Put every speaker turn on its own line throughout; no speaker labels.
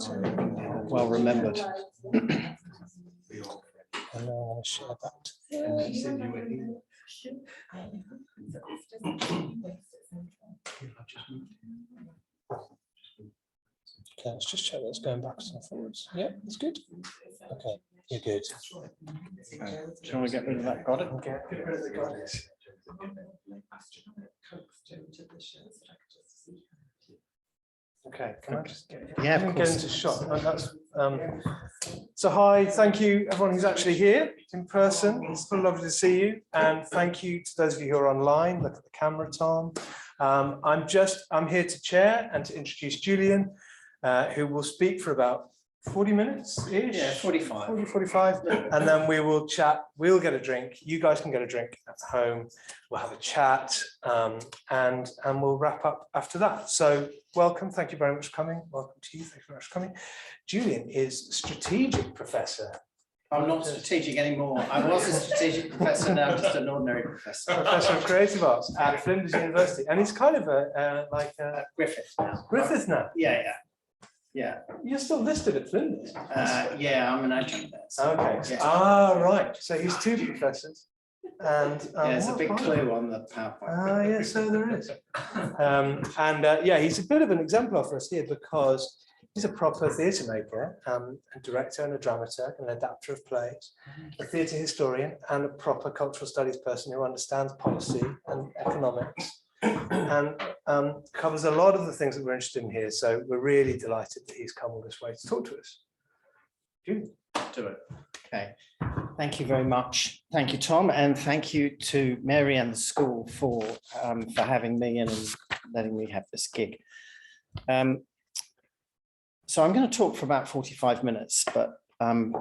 Well remembered. And I'm going to share that. Okay, let's just check that's going backwards and forwards. Yeah, that's good. Okay, you're good.
Okay. Shall we get rid of that? Got it?
Okay, get rid of the goddess. Okay, can I just get,
of course.
into shot? And that's, so hi, thank you everyone who's actually here in person. It's so lovely to see you, and thank you to those of you who are online. Look at the camera, Tom. I'm here to chair and to introduce Julian, who will speak for about 40 minutes-ish?
Yeah, 45.
45, and then we will chat, we'll get a drink, you guys can get a drink at home, we'll have a chat, and we'll wrap up after that. So welcome, thank you very much for coming, welcome to you, thank you very much for coming. Julian is strategic professor.
I'm not strategic anymore. I was a strategic professor, now I'm just an ordinary professor.
Professor of Creative Arts at Flinders University, and he's kind of like
Griffith now.
Griffith now.
Yeah.
You're still listed at Flinders.
Yeah, I'm an adjunct there. So,
okay.
Yeah.
Right. So he's two professors. And
there's a big clue on the PowerPoint.
Yeah, so there is. Yeah, he's a bit of an exemplar for us here because he's a proper theatre maker, a director and a dramaturg, an adapter of plays, a theatre historian, and a proper cultural studies person who understands policy and economics. And covers a lot of the things that we're interested in here. So we're really delighted that he's come all this way to talk to us. Julian, do it.
Okay, thank you very much. Thank you, Tom, and thank you to Mary and the school for having me in and letting me have this gig. So I'm going to talk for about 45 minutes, but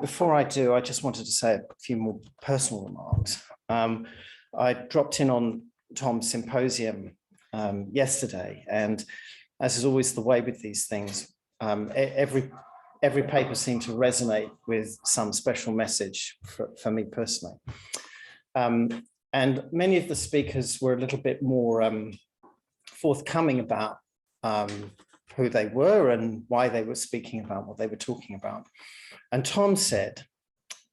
before I do, I just wanted to say a few more personal remarks. I dropped in on Tom's symposium yesterday, and as is always the way with these things, every paper seemed to resonate with some special message for me personally. And many of the speakers were a little bit more forthcoming about who they were and why they were speaking about what they were talking about. And Tom said,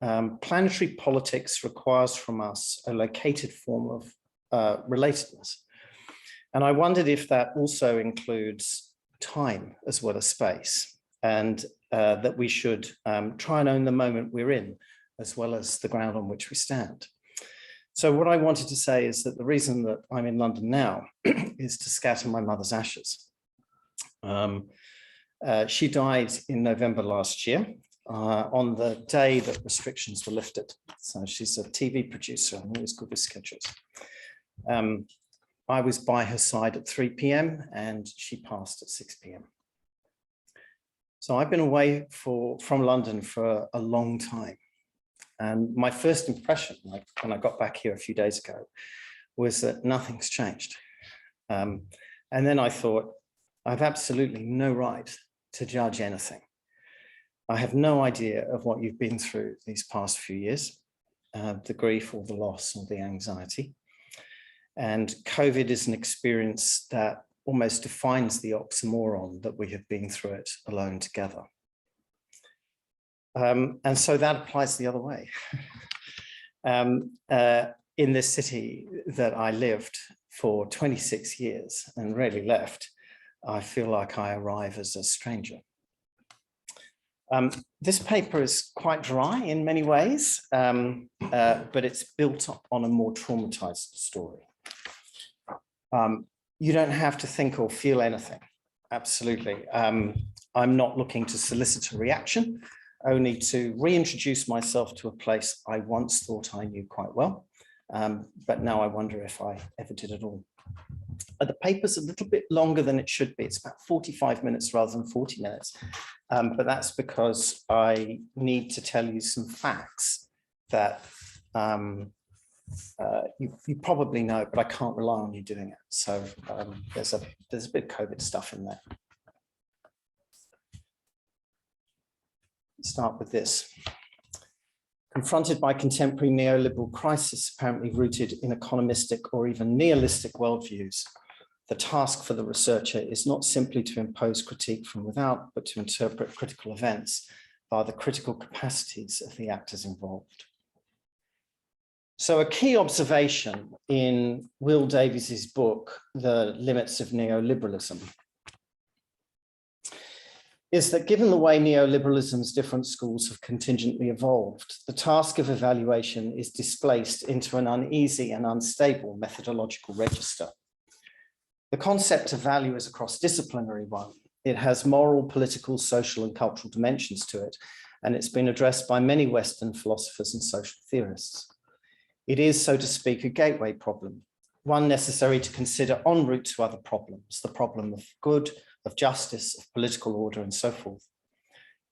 planetary politics requires from us a located form of relatedness. And I wondered if that also includes time as well as space, and that we should try and own the moment we're in, as well as the ground on which we stand. So what I wanted to say is that the reason that I'm in London now is to scatter my mother's ashes. She died in November last year, on the day that restrictions were lifted. So she's a TV producer and always good with schedules. I was by her side at 3 p.m. and she passed at 6 p.m. So I've been away from London for a long time. And my first impression, like when I got back here a few days ago, was that nothing's changed. And then I thought, I've absolutely no right to judge anything. I have no idea of what you've been through these past few years, the grief or the loss or the anxiety. And COVID is an experience that almost defines the oxymoron that we have been through it alone together. And so that applies the other way. In this city that I lived for 26 years and rarely left, I feel like I arrive as a stranger. This paper is quite dry in many ways, but it's built on a more traumatized story. You don't have to think or feel anything, absolutely. I'm not looking to solicit a reaction, only to reintroduce myself to a place I once thought I knew quite well, but now I wonder if I ever did at all. The paper's a little bit longer than it should be. It's about 45 minutes rather than 40 minutes, but that's because I need to tell you some facts that you probably know, but I can't rely on you doing it. So there's a bit of COVID stuff in there. Let's start with this. Confronted by contemporary neoliberal crisis, apparently rooted in economistic or even nihilistic worldviews, The task for the researcher is not simply to impose critique from without, but to interpret critical events via the critical capacities of the actors involved. So a key observation in Will Davies's book, The Limits of Neoliberalism, is that given the way neoliberalism's different schools have contingently evolved, the task of evaluation is displaced into an uneasy and unstable methodological register. The concept of value is a cross-disciplinary one. It has moral, political, social, and cultural dimensions to it, and it's been addressed by many Western philosophers and social theorists. It is, so to speak, a gateway problem, one necessary to consider en route to other problems, the problem of good, of justice, of political order, and so forth.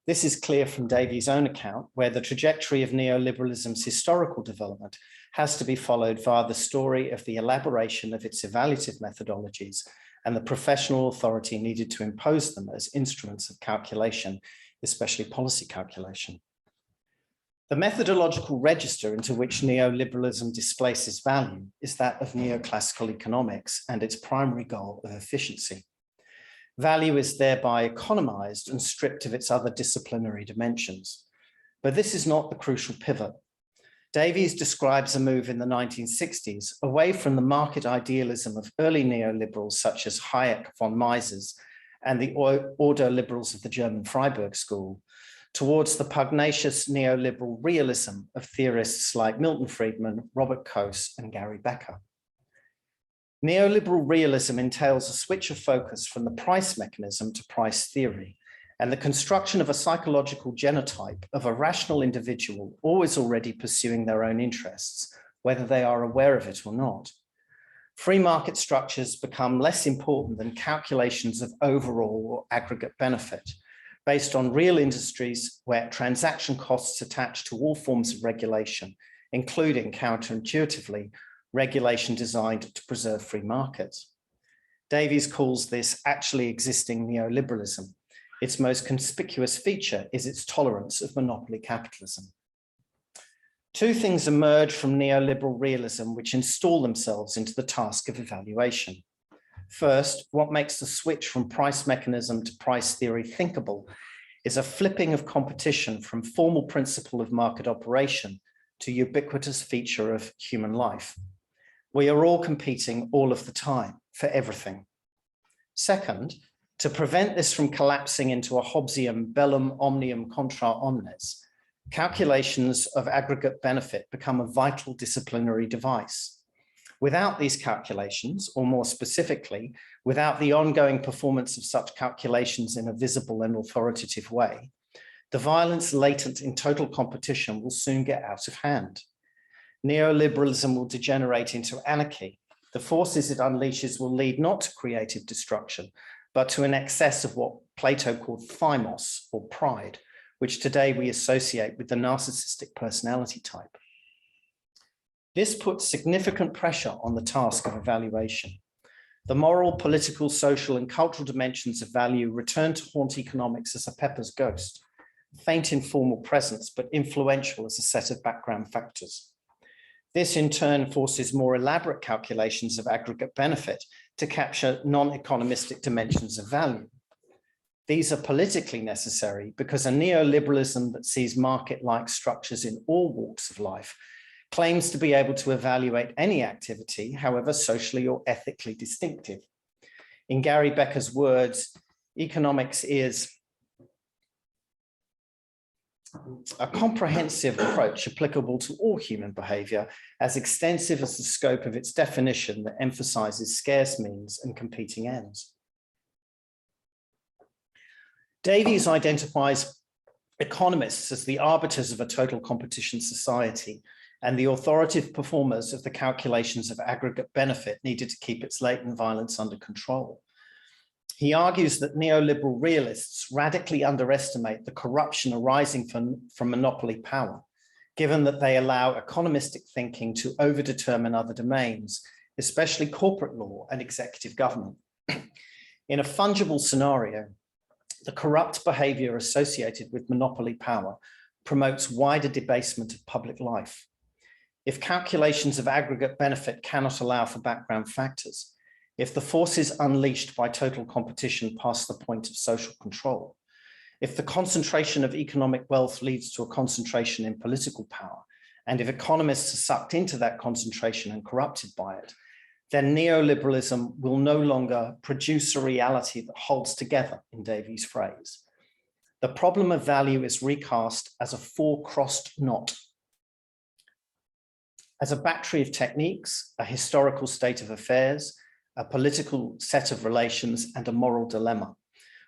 This is clear from Davies' own account, where the trajectory of neoliberalism's historical development has to be followed via the story of the elaboration of its evaluative methodologies and the professional authority needed to impose them as instruments of calculation, especially policy calculation. The methodological register into which neoliberalism displaces value is that of neoclassical economics and its primary goal of efficiency. Value is thereby economized and stripped of its other disciplinary dimensions. But this is not the crucial pivot. Davies describes a move in the 1960s away from the market idealism of early neoliberals such as Hayek, von Mises, and the order liberals of the German Freiburg School, towards the pugnacious neoliberal realism of theorists like Milton Friedman, Robert Coase, and Gary Becker. Neoliberal realism entails a switch of focus from the price mechanism to price theory, and the construction of a psychological genotype of a rational individual always already pursuing their own interests, whether they are aware of it or not. Free market structures become less important than calculations of overall or aggregate benefit, based on real industries where transaction costs attach to all forms of regulation, including, counterintuitively, regulation designed to preserve free markets. Davies calls this actually existing neoliberalism. Its most conspicuous feature is its tolerance of monopoly capitalism. Two things emerge from neoliberal realism which install themselves into the task of evaluation. First, what makes the switch from price mechanism to price theory thinkable is a flipping of competition from formal principle of market operation to ubiquitous feature of human life. We are all competing all of the time for everything. Second, to prevent this from collapsing into a Hobbesian bellum omnium contra omnes, calculations of aggregate benefit become a vital disciplinary device. Without these calculations, or more specifically, without the ongoing performance of such calculations in a visible and authoritative way, the violence latent in total competition will soon get out of hand. Neoliberalism will degenerate into anarchy. The forces it unleashes will lead not to creative destruction, but to an excess of what Plato called thymos, or pride, which today we associate with the narcissistic personality type. This puts significant pressure on the task of evaluation. The moral, political, social, and cultural dimensions of value return to haunt economics as a Pepper's ghost, faint in formal presence, but influential as a set of background factors. This in turn forces more elaborate calculations of aggregate benefit to capture non-economistic dimensions of value. These are politically necessary because a neoliberalism that sees market-like structures in all walks of life claims to be able to evaluate any activity, however socially or ethically distinctive. In Gary Becker's words, economics is a comprehensive approach applicable to all human behavior, as extensive as the scope of its definition that emphasizes scarce means and competing ends. Davies identifies economists as the arbiters of a total competition society and the authoritative performers of the calculations of aggregate benefit needed to keep its latent violence under control. He argues that neoliberal realists radically underestimate the corruption arising from monopoly power, given that they allow economistic thinking to overdetermine other domains, especially corporate law and executive government. In a fungible scenario, the corrupt behavior associated with monopoly power promotes wider debasement of public life. If calculations of aggregate benefit cannot allow for background factors, if the forces unleashed by total competition pass the point of social control, if the concentration of economic wealth leads to a concentration in political power, and if economists are sucked into that concentration and corrupted by it, then neoliberalism will no longer produce a reality that holds together, in Davies' phrase. The problem of value is recast as a four-crossed knot, as a battery of techniques, a historical state of affairs, a political set of relations, and a moral dilemma,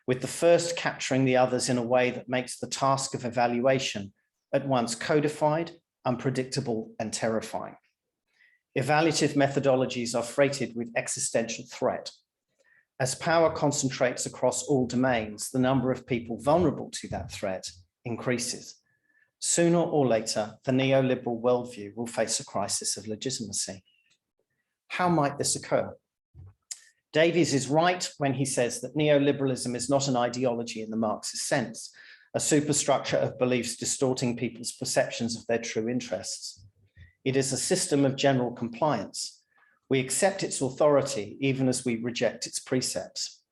with the first capturing the others in a way that makes the task of evaluation at once codified, unpredictable, and terrifying. Evaluative methodologies are freighted with existential threat. As power concentrates across all domains, the number of people vulnerable to that threat increases. Sooner or later, the neoliberal worldview will face a crisis of legitimacy. How might this occur? Davies is right when he says that neoliberalism is not an ideology in the Marxist sense, a superstructure of beliefs distorting people's perceptions of their true interests. It is a system of general compliance. We accept its authority even as we reject its precepts.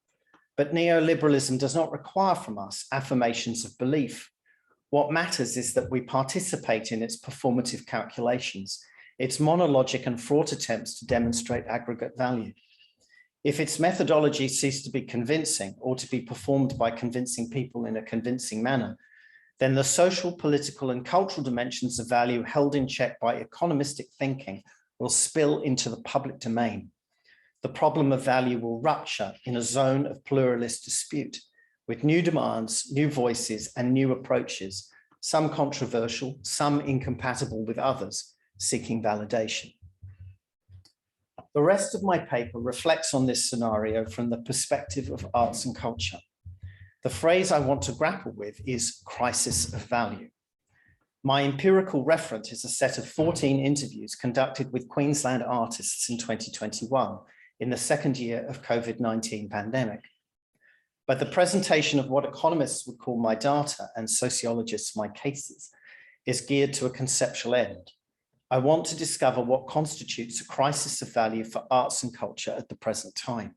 But neoliberalism does not require from us affirmations of belief. What matters is that we participate in its performative calculations, its monologic and fraught attempts to demonstrate aggregate value. If its methodology cease to be convincing or to be performed by convincing people in a convincing manner, then the social, political, and cultural dimensions of value held in check by economistic thinking will spill into the public domain. The problem of value will rupture in a zone of pluralist dispute, with new demands, new voices, and new approaches, some controversial, some incompatible with others, seeking validation. The rest of my paper reflects on this scenario from the perspective of arts and culture. The phrase I want to grapple with is crisis of value. My empirical reference is a set of 14 interviews conducted with Queensland artists in 2021, in the second year of Covid-19 pandemic. But the presentation of what economists would call my data and sociologists my cases is geared to a conceptual end. I want to discover what constitutes a crisis of value for arts and culture at the present time.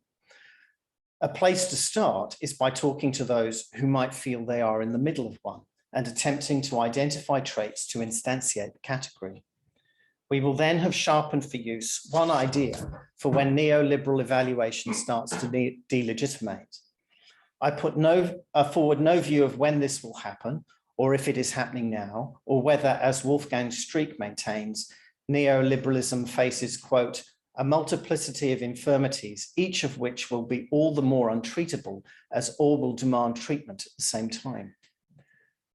A place to start is by talking to those who might feel they are in the middle of one and attempting to identify traits to instantiate the category. We will then have sharpened for use one idea for when neoliberal evaluation starts to delegitimate. I put forward no view of when this will happen, or if it is happening now, or whether, as Wolfgang Streeck maintains, neoliberalism faces, quote, a multiplicity of infirmities, each of which will be all the more untreatable as all will demand treatment at the same time.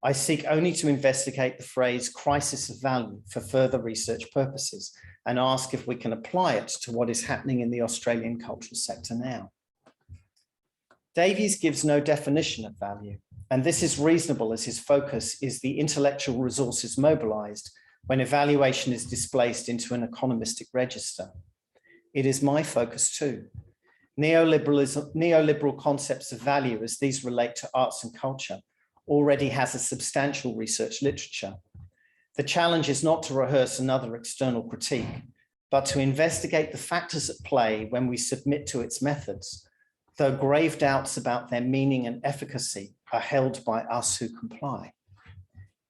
I seek only to investigate the phrase crisis of value for further research purposes and ask if we can apply it to what is happening in the Australian cultural sector now. Davies gives no definition of value, and this is reasonable as his focus is the intellectual resources mobilized when evaluation is displaced into an economistic register. It is my focus too. Neoliberal concepts of value as these relate to arts and culture already has a substantial research literature. The challenge is not to rehearse another external critique, but to investigate the factors at play when we submit to its methods, though grave doubts about their meaning and efficacy are held by us who comply.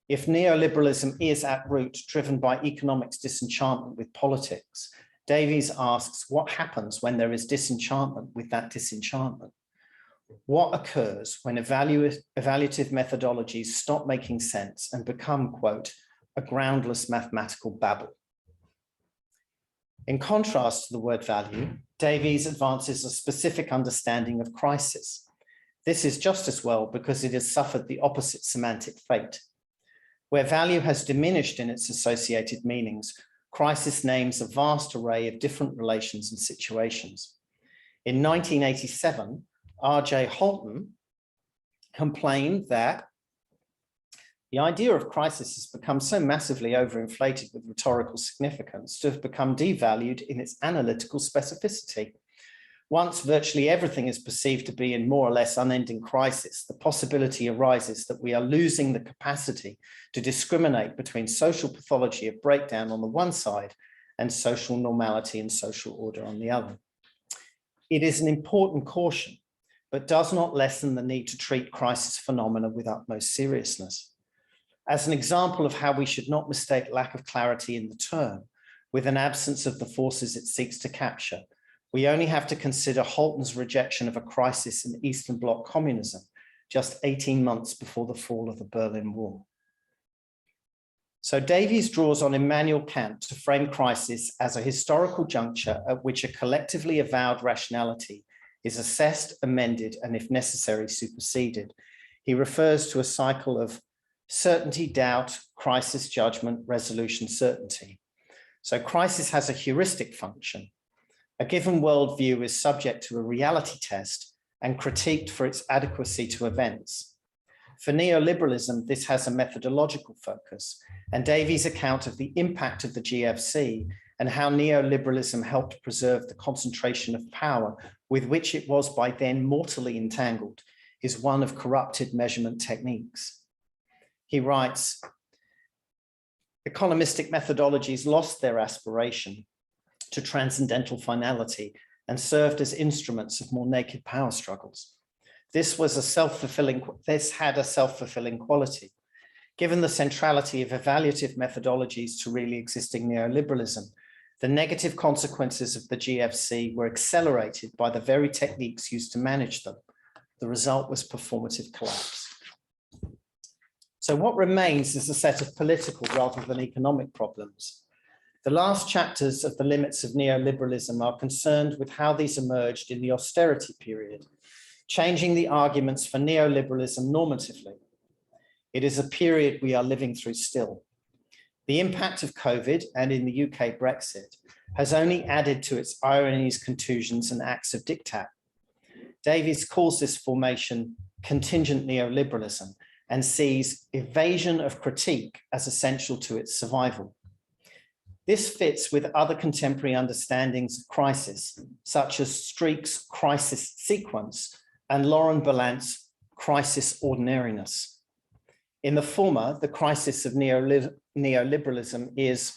If neoliberalism is at root driven by economics disenchantment with politics, Davies asks what happens when there is disenchantment with that disenchantment? What occurs when evaluative methodologies stop making sense and become, quote, a groundless mathematical babble? In contrast to the word value, Davies advances a specific understanding of crisis. This is just as well because it has suffered the opposite semantic fate. Where value has diminished in its associated meanings, crisis names a vast array of different relations and situations. In 1987, R.J. Holton complained that the idea of crisis has become so massively overinflated with rhetorical significance to have become devalued in its analytical specificity. Once virtually everything is perceived to be in more or less unending crisis, the possibility arises that we are losing the capacity to discriminate between social pathology of breakdown on the one side and social normality and social order on the other. It is an important caution, but does not lessen the need to treat crisis phenomena with utmost seriousness. As an example of how we should not mistake lack of clarity in the term with an absence of the forces it seeks to capture, we only have to consider Holton's rejection of a crisis in Eastern Bloc communism just 18 months before the fall of the Berlin Wall. So Davies draws on Immanuel Kant to frame crisis as a historical juncture at which a collectively avowed rationality is assessed, amended, and if necessary, superseded. He refers to a cycle of certainty, doubt, crisis, judgment, resolution, certainty. So crisis has a heuristic function. A given worldview is subject to a reality test and critiqued for its adequacy to events. For neoliberalism, this has a methodological focus, and Davies' account of the impact of the GFC and how neoliberalism helped preserve the concentration of power with which it was by then mortally entangled is one of corrupted measurement techniques. He writes, economistic methodologies lost their aspiration to transcendental finality and served as instruments of more naked power struggles. This had a self-fulfilling quality. Given the centrality of evaluative methodologies to really existing neoliberalism, the negative consequences of the GFC were accelerated by the very techniques used to manage them. The result was performative collapse. So what remains is a set of political rather than economic problems. The last chapters of The Limits of Neoliberalism are concerned with how these emerged in the austerity period, changing the arguments for neoliberalism normatively. It is a period we are living through still. The impact of COVID, and in the UK Brexit, has only added to its ironies, contusions, and acts of diktat. Davies calls this formation contingent neoliberalism and sees evasion of critique as essential to its survival. This fits with other contemporary understandings of crisis, such as Streeck's crisis sequence and Laurent Bellant's crisis ordinariness. In the former, the crisis of neoliberalism is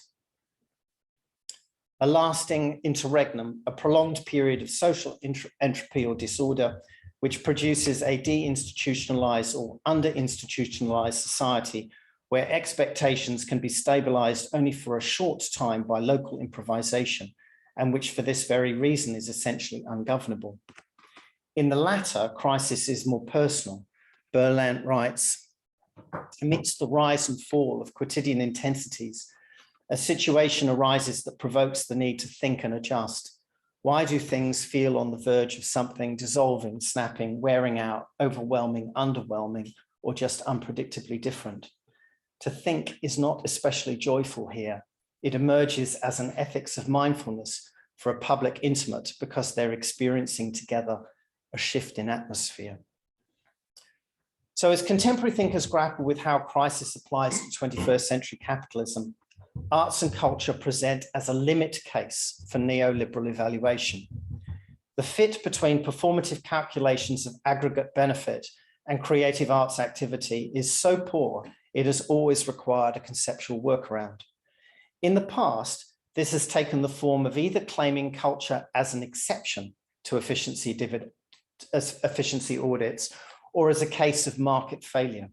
a lasting interregnum, a prolonged period of social entropy or disorder, which produces a deinstitutionalized or under-institutionalized society where expectations can be stabilized only for a short time by local improvisation, and which for this very reason is essentially ungovernable. In the latter, crisis is more personal. Berlant writes, amidst the rise and fall of quotidian intensities, a situation arises that provokes the need to think and adjust. Why do things feel on the verge of something dissolving, snapping, wearing out, overwhelming, underwhelming, or just unpredictably different? To think is not especially joyful here. It emerges as an ethics of mindfulness for a public intimate because they're experiencing together a shift in atmosphere. So as contemporary thinkers grapple with how crisis applies to 21st century capitalism, arts and culture present as a limit case for neoliberal evaluation. The fit between performative calculations of aggregate benefit and creative arts activity is so poor, it has always required a conceptual workaround. In the past, this has taken the form of either claiming culture as an exception to efficiency audits or as a case of market failure.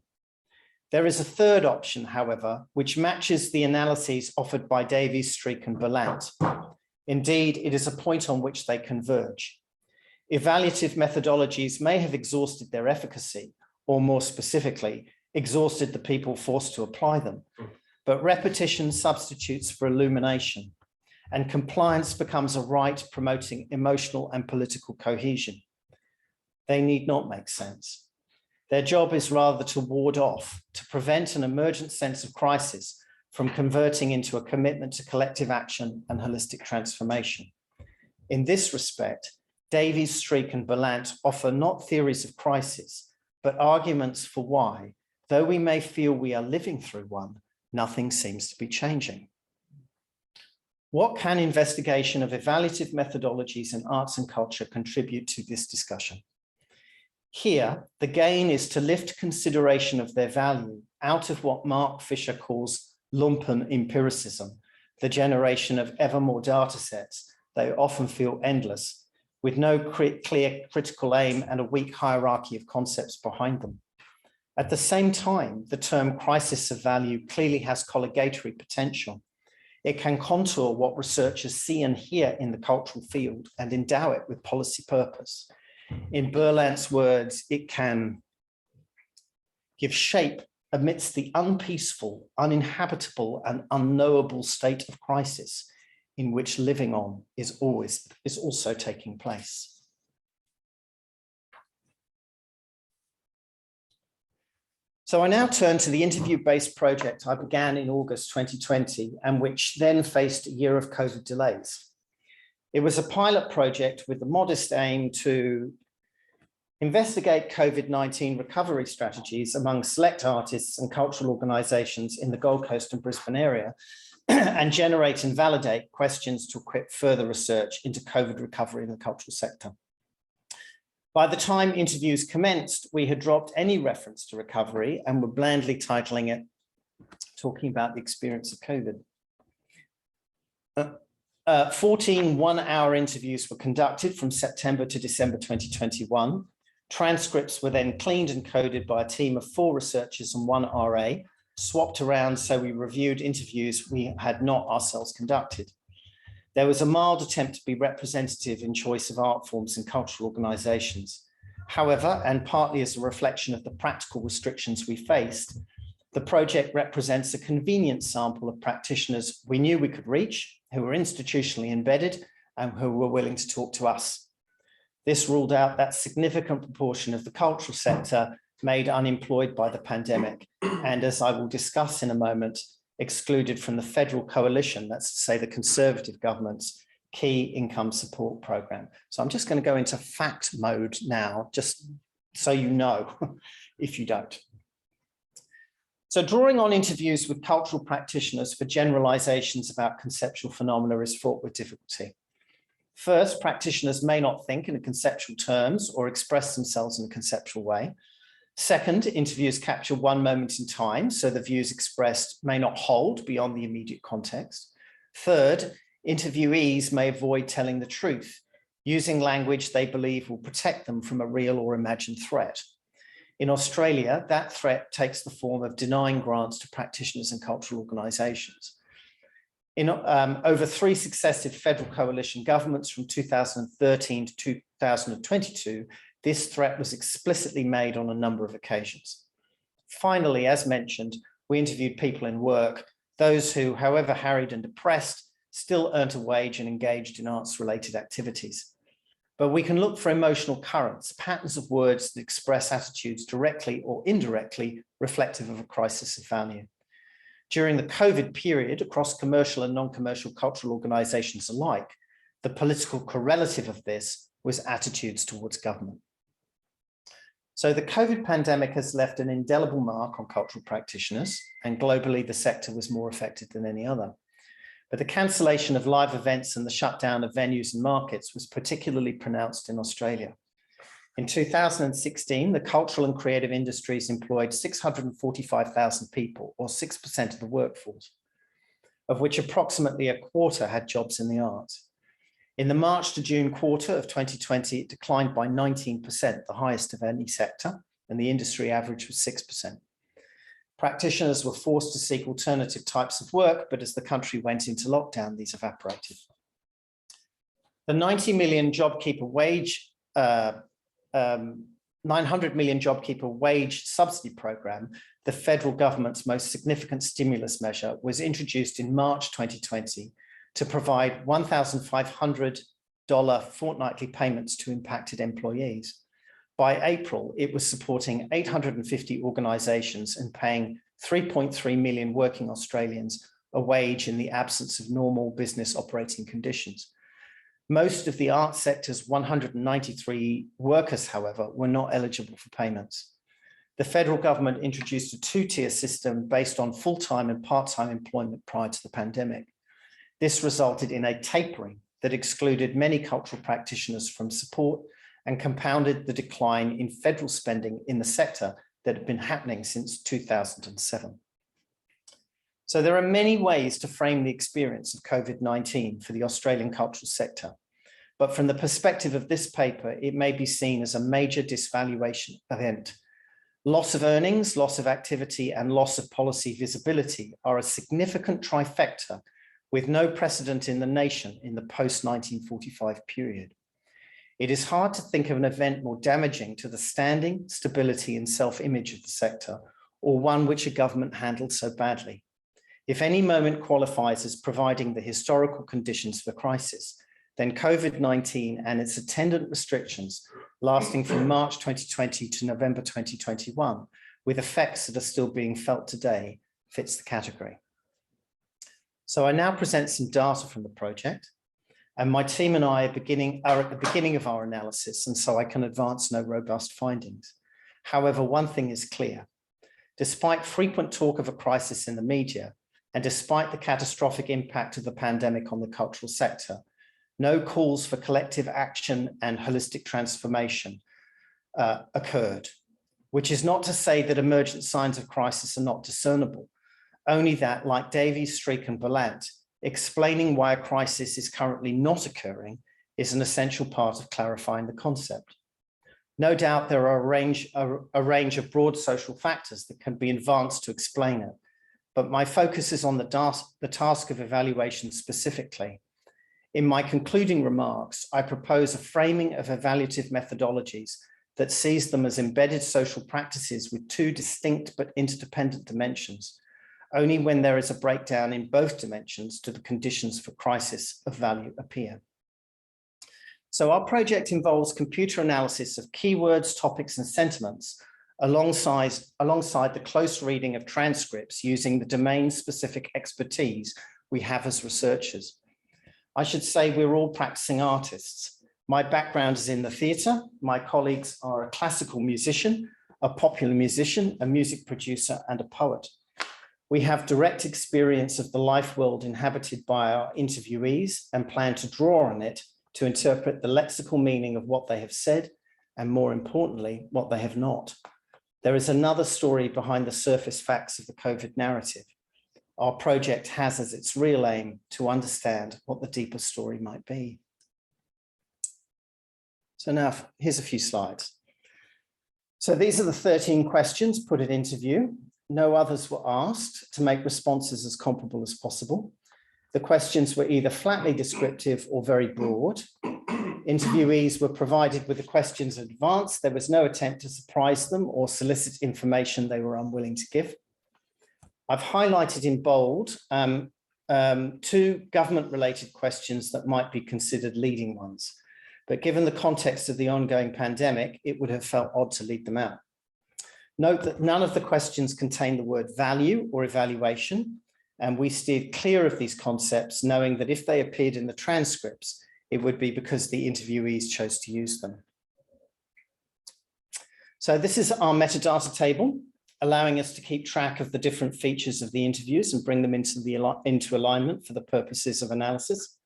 There is a third option, however, which matches the analyses offered by Davies, Streeck, and Bellant. Indeed, it is a point on which they converge. Evaluative methodologies may have exhausted their efficacy, or more specifically, exhausted the people forced to apply them, but repetition substitutes for illumination, and compliance becomes a right promoting emotional and political cohesion. They need not make sense. Their job is rather to ward off, to prevent an emergent sense of crisis from converting into a commitment to collective action and holistic transformation. In this respect, Davies, Streeck, and Bellant offer not theories of crisis, but arguments for why, though we may feel we are living through one, nothing seems to be changing. What can investigation of evaluative methodologies in arts and culture contribute to this discussion? Here, the gain is to lift consideration of their value out of what Mark Fisher calls lumpen empiricism, the generation of ever more data sets. They often feel endless, with no clear critical aim and a weak hierarchy of concepts behind them. At the same time, the term crisis of value clearly has colligatory potential. It can contour what researchers see and hear in the cultural field and endow it with policy purpose. In Berland's words, it can give shape amidst the unpeaceful, uninhabitable, and unknowable state of crisis in which living on is also taking place. So I now turn to the interview-based project I began in August 2020 and which then faced a year of COVID delays. It was a pilot project with the modest aim to investigate COVID-19 recovery strategies among select artists and cultural organisations in the Gold Coast and Brisbane area and generate and validate questions to equip further research into COVID recovery in the cultural sector. By the time interviews commenced, we had dropped any reference to recovery and were blandly titling it, Talking About the Experience of COVID. 14 one-hour interviews were conducted from September to December 2021. Transcripts were then cleaned and coded by a team of 4 researchers and 1 RA, swapped around so we reviewed interviews we had not ourselves conducted. There was a mild attempt to be representative in choice of art forms and cultural organisations. However, and partly as a reflection of the practical restrictions we faced, the project represents a convenient sample of practitioners we knew we could reach, who were institutionally embedded and who were willing to talk to us. This ruled out that significant proportion of the cultural sector made unemployed by the pandemic, and as I will discuss in a moment, excluded from the federal coalition, that's to say the Conservative government's key income support program. So I'm just going to go into fact mode now, just so you know, if you don't. So drawing on interviews with cultural practitioners for generalizations about conceptual phenomena is fraught with difficulty. First, practitioners may not think in conceptual terms or express themselves in a conceptual way. Second, interviews capture one moment in time, so the views expressed may not hold beyond the immediate context. Third, interviewees may avoid telling the truth, using language they believe will protect them from a real or imagined threat. In Australia, that threat takes the form of denying grants to practitioners and cultural organisations. In over 3 successive federal coalition governments from 2013 to 2022, this threat was explicitly made on a number of occasions. Finally, as mentioned, we interviewed people in work, those who, however harried and depressed, still earned a wage and engaged in arts-related activities. But we can look for emotional currents, patterns of words that express attitudes directly or indirectly reflective of a crisis of value. During the COVID period, across commercial and non-commercial cultural organisations alike, the political correlative of this was attitudes towards government. So the COVID pandemic has left an indelible mark on cultural practitioners, and globally the sector was more affected than any other. But the cancellation of live events and the shutdown of venues and markets was particularly pronounced in Australia. In 2016, the cultural and creative industries employed 645,000 people, or 6% of the workforce, of which approximately a quarter had jobs in the arts. In the March to June quarter of 2020, it declined by 19%, the highest of any sector, and the industry average was 6%. Practitioners were forced to seek alternative types of work, but as the country went into lockdown, these evaporated. The 90 million JobKeeper wage 900 million JobKeeper wage subsidy program, the federal government's most significant stimulus measure, was introduced in March 2020 to provide $1,500 fortnightly payments to impacted employees. By April, it was supporting 850 organisations and paying 3.3 million working Australians a wage in the absence of normal business operating conditions. Most of the arts sector's 193 workers, however, were not eligible for payments. The federal government introduced a 2-tier system based on full-time and part-time employment prior to the pandemic. This resulted in a tapering that excluded many cultural practitioners from support and compounded the decline in federal spending in the sector that had been happening since 2007. So there are many ways to frame the experience of COVID-19 for the Australian cultural sector. but from the perspective of this paper, it may be seen as a major disvaluation event. Loss of earnings, loss of activity, and loss of policy visibility are a significant trifecta with no precedent in the nation in the post-1945 period. It is hard to think of an event more damaging to the standing, stability, and self-image of the sector, or one which a government handled so badly. If any moment qualifies as providing the historical conditions for crisis, then COVID-19 and its attendant restrictions lasting from March 2020 to November 2021, with effects that are still being felt today, fits the category. So I now present some data from the project, and my team and I are at the beginning of our analysis, and so I can advance no robust findings. However, one thing is clear. Despite frequent talk of a crisis in the media, and despite the catastrophic impact of the pandemic on the cultural sector, no calls for collective action and holistic transformation occurred, which is not to say that emergent signs of crisis are not discernible, only that, like Davies, Streeck, and Ballant, explaining why a crisis is currently not occurring is an essential part of clarifying the concept. No doubt there are a range of broad social factors that can be advanced to explain it, but my focus is on the task of evaluation specifically. In my concluding remarks, I propose a framing of evaluative methodologies that sees them as embedded social practices with two distinct but interdependent dimensions, only when there is a breakdown in both dimensions do the conditions for crisis of value appear. So our project involves computer analysis of keywords, topics, and sentiments alongside the close reading of transcripts using the domain-specific expertise we have as researchers. I should say we're all practicing artists. My background is in the theatre. My colleagues are a classical musician, a popular musician, a music producer, and a poet. We have direct experience of the life world inhabited by our interviewees and plan to draw on it to interpret the lexical meaning of what they have said, and more importantly, what they have not. There is another story behind the surface facts of the COVID narrative. Our project has as its real aim to understand what the deeper story might be. So now here's a few slides. So these are the 13 questions put at interview. No others were asked to make responses as comparable as possible. The questions were either flatly descriptive or very broad. Interviewees were provided with the questions in advance. There was no attempt to surprise them or solicit information they were unwilling to give. I've highlighted in bold two government-related questions that might be considered leading ones, but given the context of the ongoing pandemic, it would have felt odd to leave them out. Note that none of the questions contain the word value or evaluation, and we steered clear of these concepts, knowing that if they appeared in the transcripts, it would be because the interviewees chose to use them. So this is our metadata table, allowing us to keep track of the different features of the interviews and bring them into alignment for the purposes of analysis.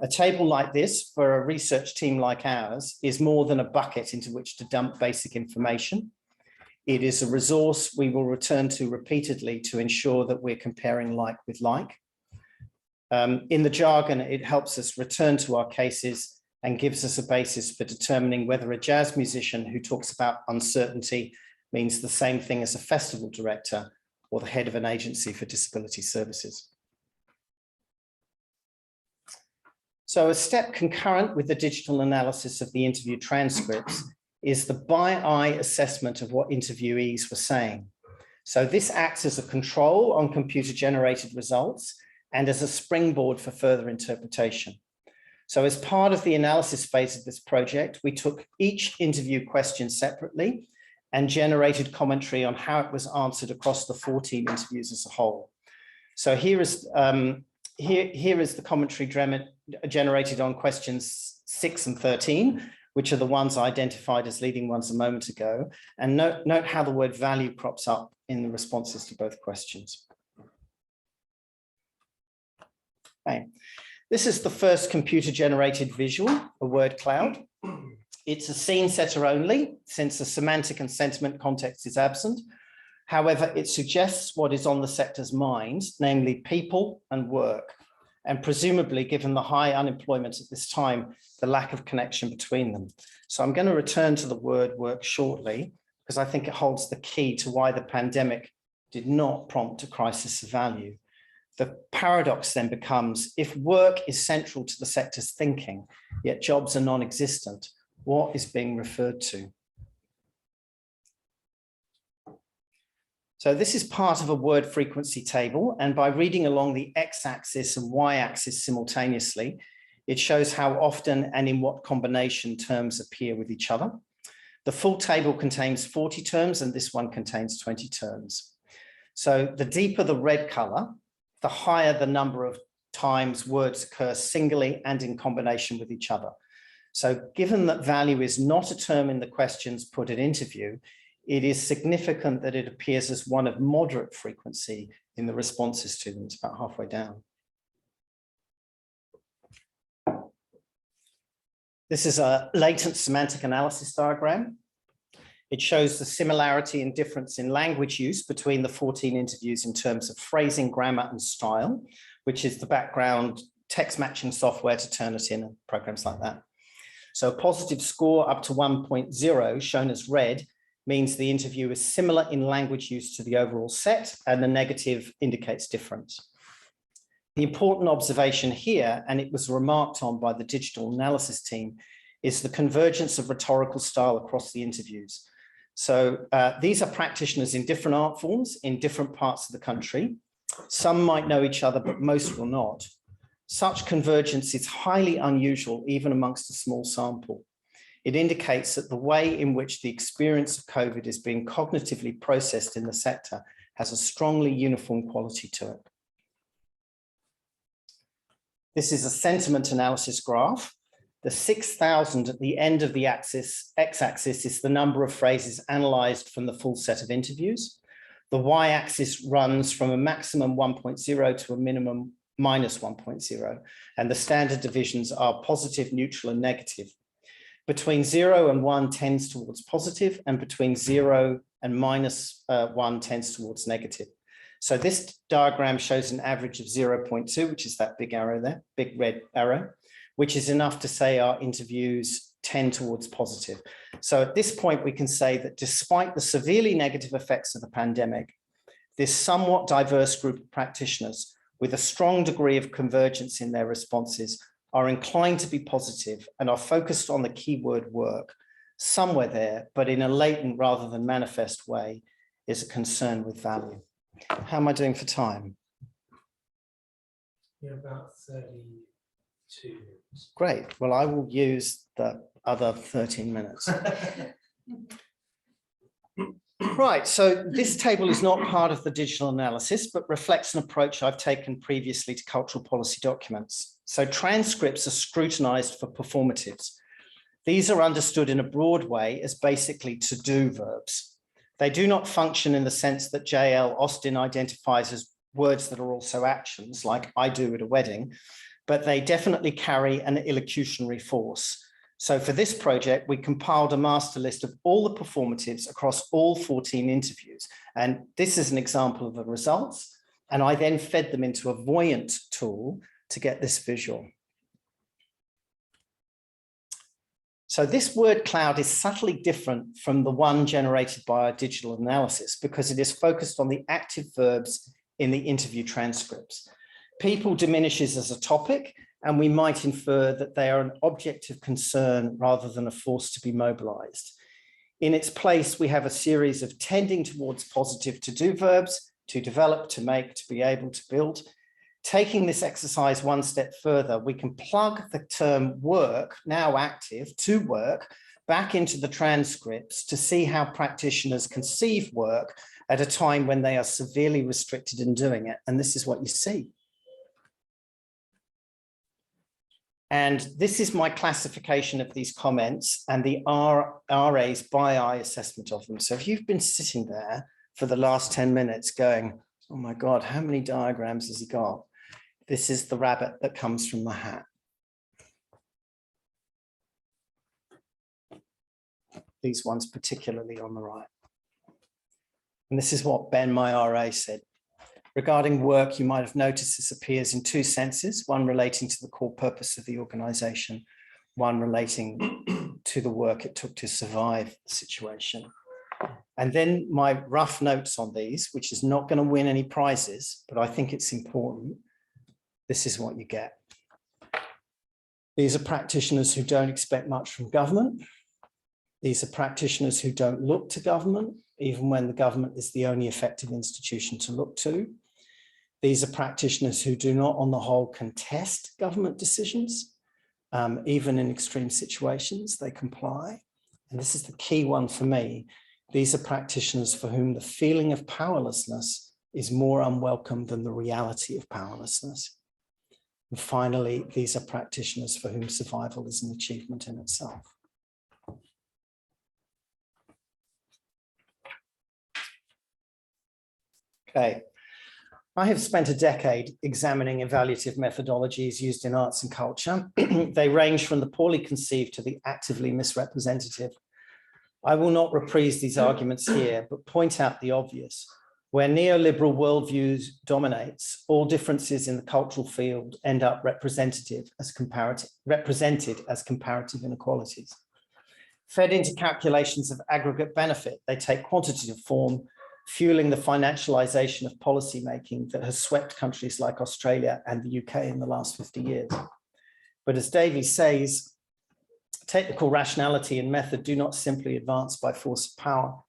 A table like this for a research team like ours is more than a bucket into which to dump basic information. It is a resource we will return to repeatedly to ensure that we're comparing like with like. In the jargon, it helps us return to our cases and gives us a basis for determining whether a jazz musician who talks about uncertainty means the same thing as a festival director or the head of an agency for disability services. So a step concurrent with the digital analysis of the interview transcripts is the by-eye assessment of what interviewees were saying. So this acts as a control on computer-generated results and as a springboard for further interpretation. So as part of the analysis phase of this project, we took each interview question separately and generated commentary on how it was answered across the 14 interviews as a whole. So here is the commentary generated on questions 6 and 13, which are the ones I identified as leading ones a moment ago. And note how the word value crops up in the responses to both questions. Okay. This is the first computer-generated visual, a word cloud. It's a scene setter only, since the semantic and sentiment context is absent. However, it suggests what is on the sector's mind, namely people and work. and presumably, given the high unemployment at this time, the lack of connection between them. So I'm going to return to the word work shortly, because I think it holds the key to why the pandemic did not prompt a crisis of value. The paradox then becomes, if work is central to the sector's thinking, yet jobs are non-existent, what is being referred to? So this is part of a word frequency table, and by reading along the x-axis and y-axis simultaneously, it shows how often and in what combination terms appear with each other. The full table contains 40 terms, and this one contains 20 terms. So the deeper the red color, the higher the number of times words occur singly and in combination with each other. So given that value is not a term in the questions put at interview, it is significant that it appears as one of moderate frequency in the responses to them. It's about halfway down. This is a latent semantic analysis diagram. It shows the similarity and difference in language use between the 14 interviews in terms of phrasing, grammar, and style, which is the background text matching software to turn it in and programs like that. So a positive score up to 1.0, shown as red, means the interview is similar in language use to the overall set, and the negative indicates difference. The important observation here, and it was remarked on by the digital analysis team, is the convergence of rhetorical style across the interviews. So these are practitioners in different art forms in different parts of the country. Some might know each other, but most will not. Such convergence is highly unusual, even amongst a small sample. It indicates that the way in which the experience of COVID is being cognitively processed in the sector has a strongly uniform quality to it. This is a sentiment analysis graph. The 6,000 at the end of the x-axis is the number of phrases analyzed from the full set of interviews. The y-axis runs from a maximum 1.0 to a minimum minus 1.0, and the standard divisions are positive, neutral, and negative. Between 0 and 1 tends towards positive, and between 0 and minus 1 tends towards negative. So this diagram shows an average of 0.2, which is that big arrow there, big red arrow, which is enough to say our interviews tend towards positive. So at this point, we can say that despite the severely negative effects of the pandemic, this somewhat diverse group of practitioners with a strong degree of convergence in their responses are inclined to be positive and are focused on the keyword work. Somewhere there, but in a latent rather than manifest way, is a concern with value. How am I doing for time?
You're about 32 minutes.
Great. Well, I will use the other 13 minutes. Right, so this table is not part of the digital analysis, but reflects an approach I've taken previously to cultural policy documents. So transcripts are scrutinized for performatives. These are understood in a broad way as basically to-do verbs. They do not function in the sense that J.L. Austin identifies as words that are also actions, like I do at a wedding, but they definitely carry an illocutionary force. So for this project, we compiled a master list of all the performatives across all 14 interviews. And this is an example of the results. And I then fed them into a Voyant tool to get this visual. So this word cloud is subtly different from the one generated by our digital analysis because it is focused on the active verbs in the interview transcripts. People diminishes as a topic, and we might infer that they are an object of concern rather than a force to be mobilized. In its place, we have a series of tending towards positive to-do verbs, to develop, to make, to be able, to build. Taking this exercise one step further, we can plug the term work, now active, to work, back into the transcripts to see how practitioners conceive work at a time when they are severely restricted in doing it. And this is what you see. And this is my classification of these comments and the RA's by-eye assessment of them. So if you've been sitting there for the last 10 minutes going, oh my God, how many diagrams has he got? This is the rabbit that comes from the hat. These ones particularly on the right. And this is what Ben, my RA, said. Regarding work, you might have noticed this appears in two senses, one relating to the core purpose of the organization, one relating to the work it took to survive the situation. And then my rough notes on these, which is not going to win any prizes, but I think it's important. This is what you get. These are practitioners who don't expect much from government. These are practitioners who don't look to government, even when the government is the only effective institution to look to. These are practitioners who do not, on the whole, contest government decisions. Even in extreme situations, they comply. And this is the key one for me. These are practitioners for whom the feeling of powerlessness is more unwelcome than the reality of powerlessness. And finally, these are practitioners for whom survival is an achievement in itself. Okay. I have spent a decade examining evaluative methodologies used in arts and culture. They range from the poorly conceived to the actively misrepresentative. I will not reprise these arguments here, but point out the obvious. Where neoliberal worldviews dominates, all differences in the cultural field end up represented as comparative inequalities. Fed into calculations of aggregate benefit, they take quantitative form, fueling the financialization of policymaking that has swept countries like Australia and the UK in the last 50 years. But as Davies says, technical rationality and method do not simply advance by force of power.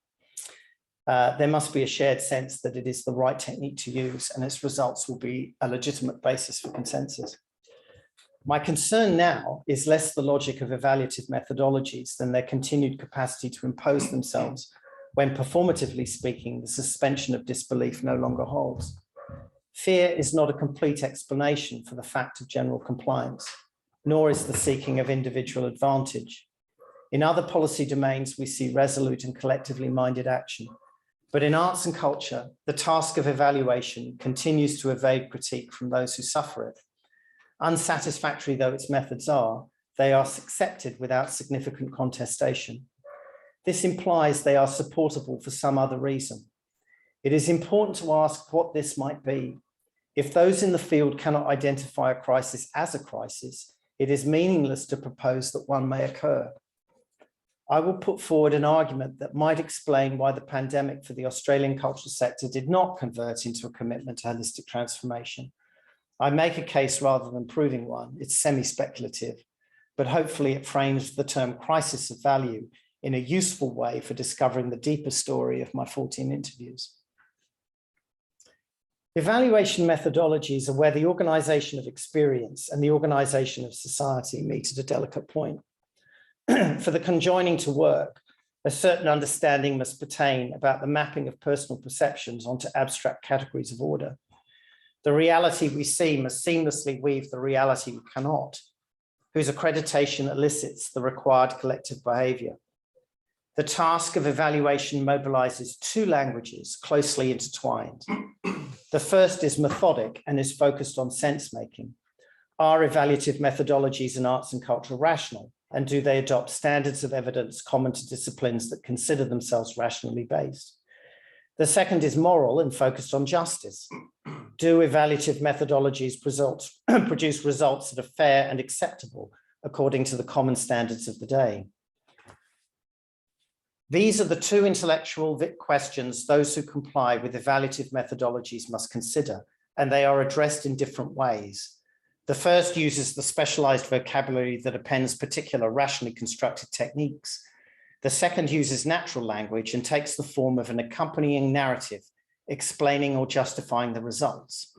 There must be a shared sense that it is the right technique to use, and its results will be a legitimate basis for consensus. My concern now is less the logic of evaluative methodologies than their continued capacity to impose themselves when, performatively speaking, the suspension of disbelief no longer holds. Fear is not a complete explanation for the fact of general compliance, nor is the seeking of individual advantage. In other policy domains, we see resolute and collectively minded action. But in arts and culture, the task of evaluation continues to evade critique from those who suffer it. Unsatisfactory though its methods are, they are accepted without significant contestation. This implies they are supportable for some other reason. It is important to ask what this might be. If those in the field cannot identify a crisis as a crisis, it is meaningless to propose that one may occur. I will put forward an argument that might explain why the pandemic for the Australian cultural sector did not convert into a commitment to holistic transformation. I make a case rather than proving one. It's semi-speculative, but hopefully it frames the term crisis of value in a useful way for discovering the deeper story of my 14 interviews. Evaluation methodologies are where the organization of experience and the organization of society meet at a delicate point. For the conjoining to work, a certain understanding must pertain about the mapping of personal perceptions onto abstract categories of order. The reality we see must seamlessly weave the reality we cannot, whose accreditation elicits the required collective behavior. The task of evaluation mobilizes two languages closely intertwined. The first is methodic and is focused on sense-making. Are evaluative methodologies in arts and culture rational? And do they adopt standards of evidence common to disciplines that consider themselves rationally based? The second is moral and focused on justice. Do evaluative methodologies produce results that are fair and acceptable according to the common standards of the day? These are the two intellectual questions those who comply with evaluative methodologies must consider, and they are addressed in different ways. The first uses the specialized vocabulary that appends particular rationally constructed techniques. The second uses natural language and takes the form of an accompanying narrative, explaining or justifying the results.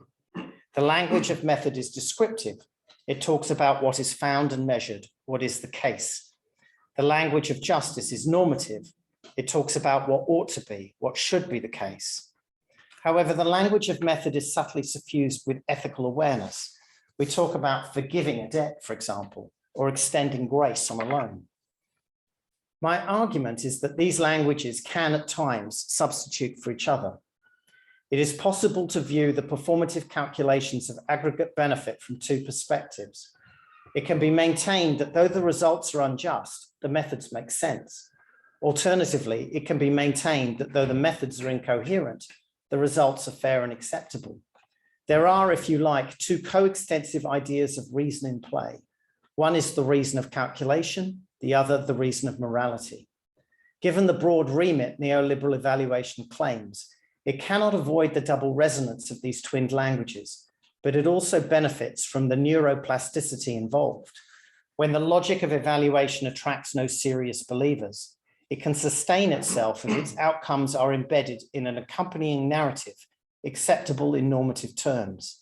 The language of method is descriptive. It talks about what is found and measured, what is the case. The language of justice is normative. It talks about what ought to be, what should be the case. However, the language of method is subtly suffused with ethical awareness. We talk about forgiving a debt, for example, or extending grace on a loan. My argument is that these languages can at times substitute for each other. It is possible to view the performative calculations of aggregate benefit from two perspectives. It can be maintained that though the results are unjust, the methods make sense. Alternatively, it can be maintained that though the methods are incoherent, the results are fair and acceptable. There are, if you like, two coextensive ideas of reason in play. One is the reason of calculation, the other the reason of morality. Given the broad remit neoliberal evaluation claims, it cannot avoid the double resonance of these twinned languages, but it also benefits from the neuroplasticity involved. When the logic of evaluation attracts no serious believers, it can sustain itself if its outcomes are embedded in an accompanying narrative acceptable in normative terms.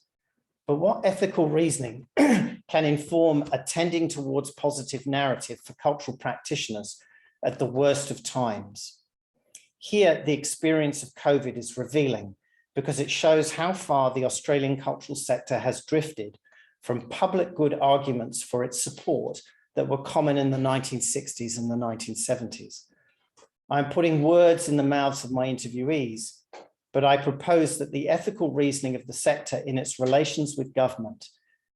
But what ethical reasoning can inform a tending towards positive narrative for cultural practitioners at the worst of times? Here, the experience of COVID is revealing because it shows how far the Australian cultural sector has drifted from public good arguments for its support that were common in the 1960s and the 1970s. I'm putting words in the mouths of my interviewees, but I propose that the ethical reasoning of the sector in its relations with government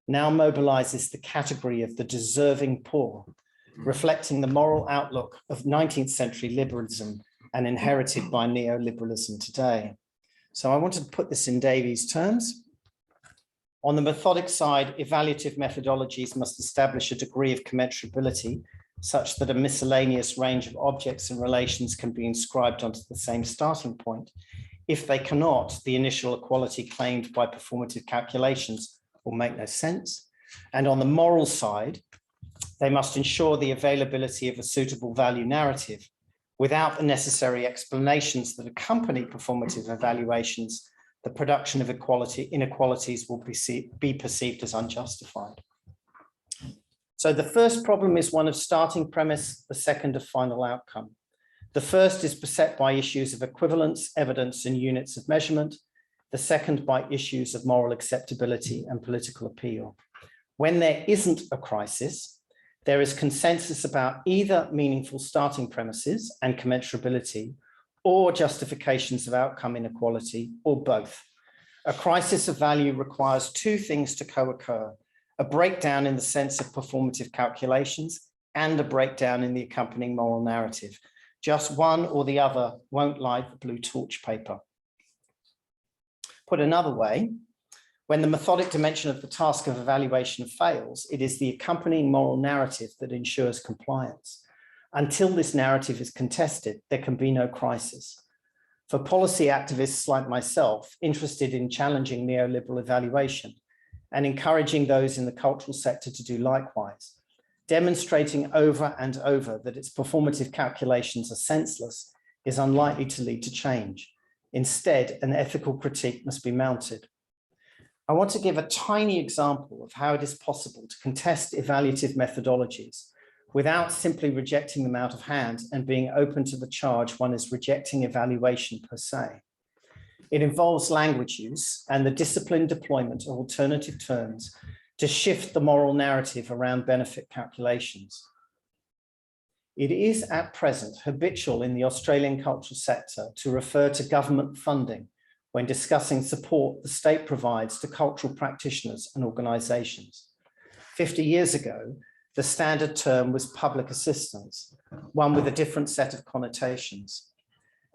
now mobilizes the category of the deserving poor, reflecting the moral outlook of 19th century liberalism and inherited by neoliberalism today. So I wanted to put this in Davies terms. On the methodic side, evaluative methodologies must establish a degree of commensurability such that a miscellaneous range of objects and relations can be inscribed onto the same starting point. If they cannot, the initial equality claimed by performative calculations will make no sense. And on the moral side, they must ensure the availability of a suitable value narrative without the necessary explanations that accompany performative evaluations. The production of inequalities will be perceived as unjustified. So the first problem is one of starting premise, the second of final outcome. The first is beset by issues of equivalence, evidence, and units of measurement. The second by issues of moral acceptability and political appeal. When there isn't a crisis, there is consensus about either meaningful starting premises and commensurability or justifications of outcome inequality, or both. A crisis of value requires two things to co-occur: a breakdown in the sense of performative calculations and a breakdown in the accompanying moral narrative. Just one or the other won't light the blue torch paper. Put another way, when the methodic dimension of the task of evaluation fails, it is the accompanying moral narrative that ensures compliance. Until this narrative is contested, there can be no crisis. For policy activists like myself, interested in challenging neoliberal evaluation and encouraging those in the cultural sector to do likewise, demonstrating over and over that its performative calculations are senseless is unlikely to lead to change. Instead, an ethical critique must be mounted. I want to give a tiny example of how it is possible to contest evaluative methodologies without simply rejecting them out of hand and being open to the charge one is rejecting evaluation per se. It involves language use and the disciplined deployment of alternative terms to shift the moral narrative around benefit calculations. It is at present habitual in the Australian cultural sector to refer to government funding when discussing support the state provides to cultural practitioners and organisations. 50 years ago, the standard term was public assistance, one with a different set of connotations.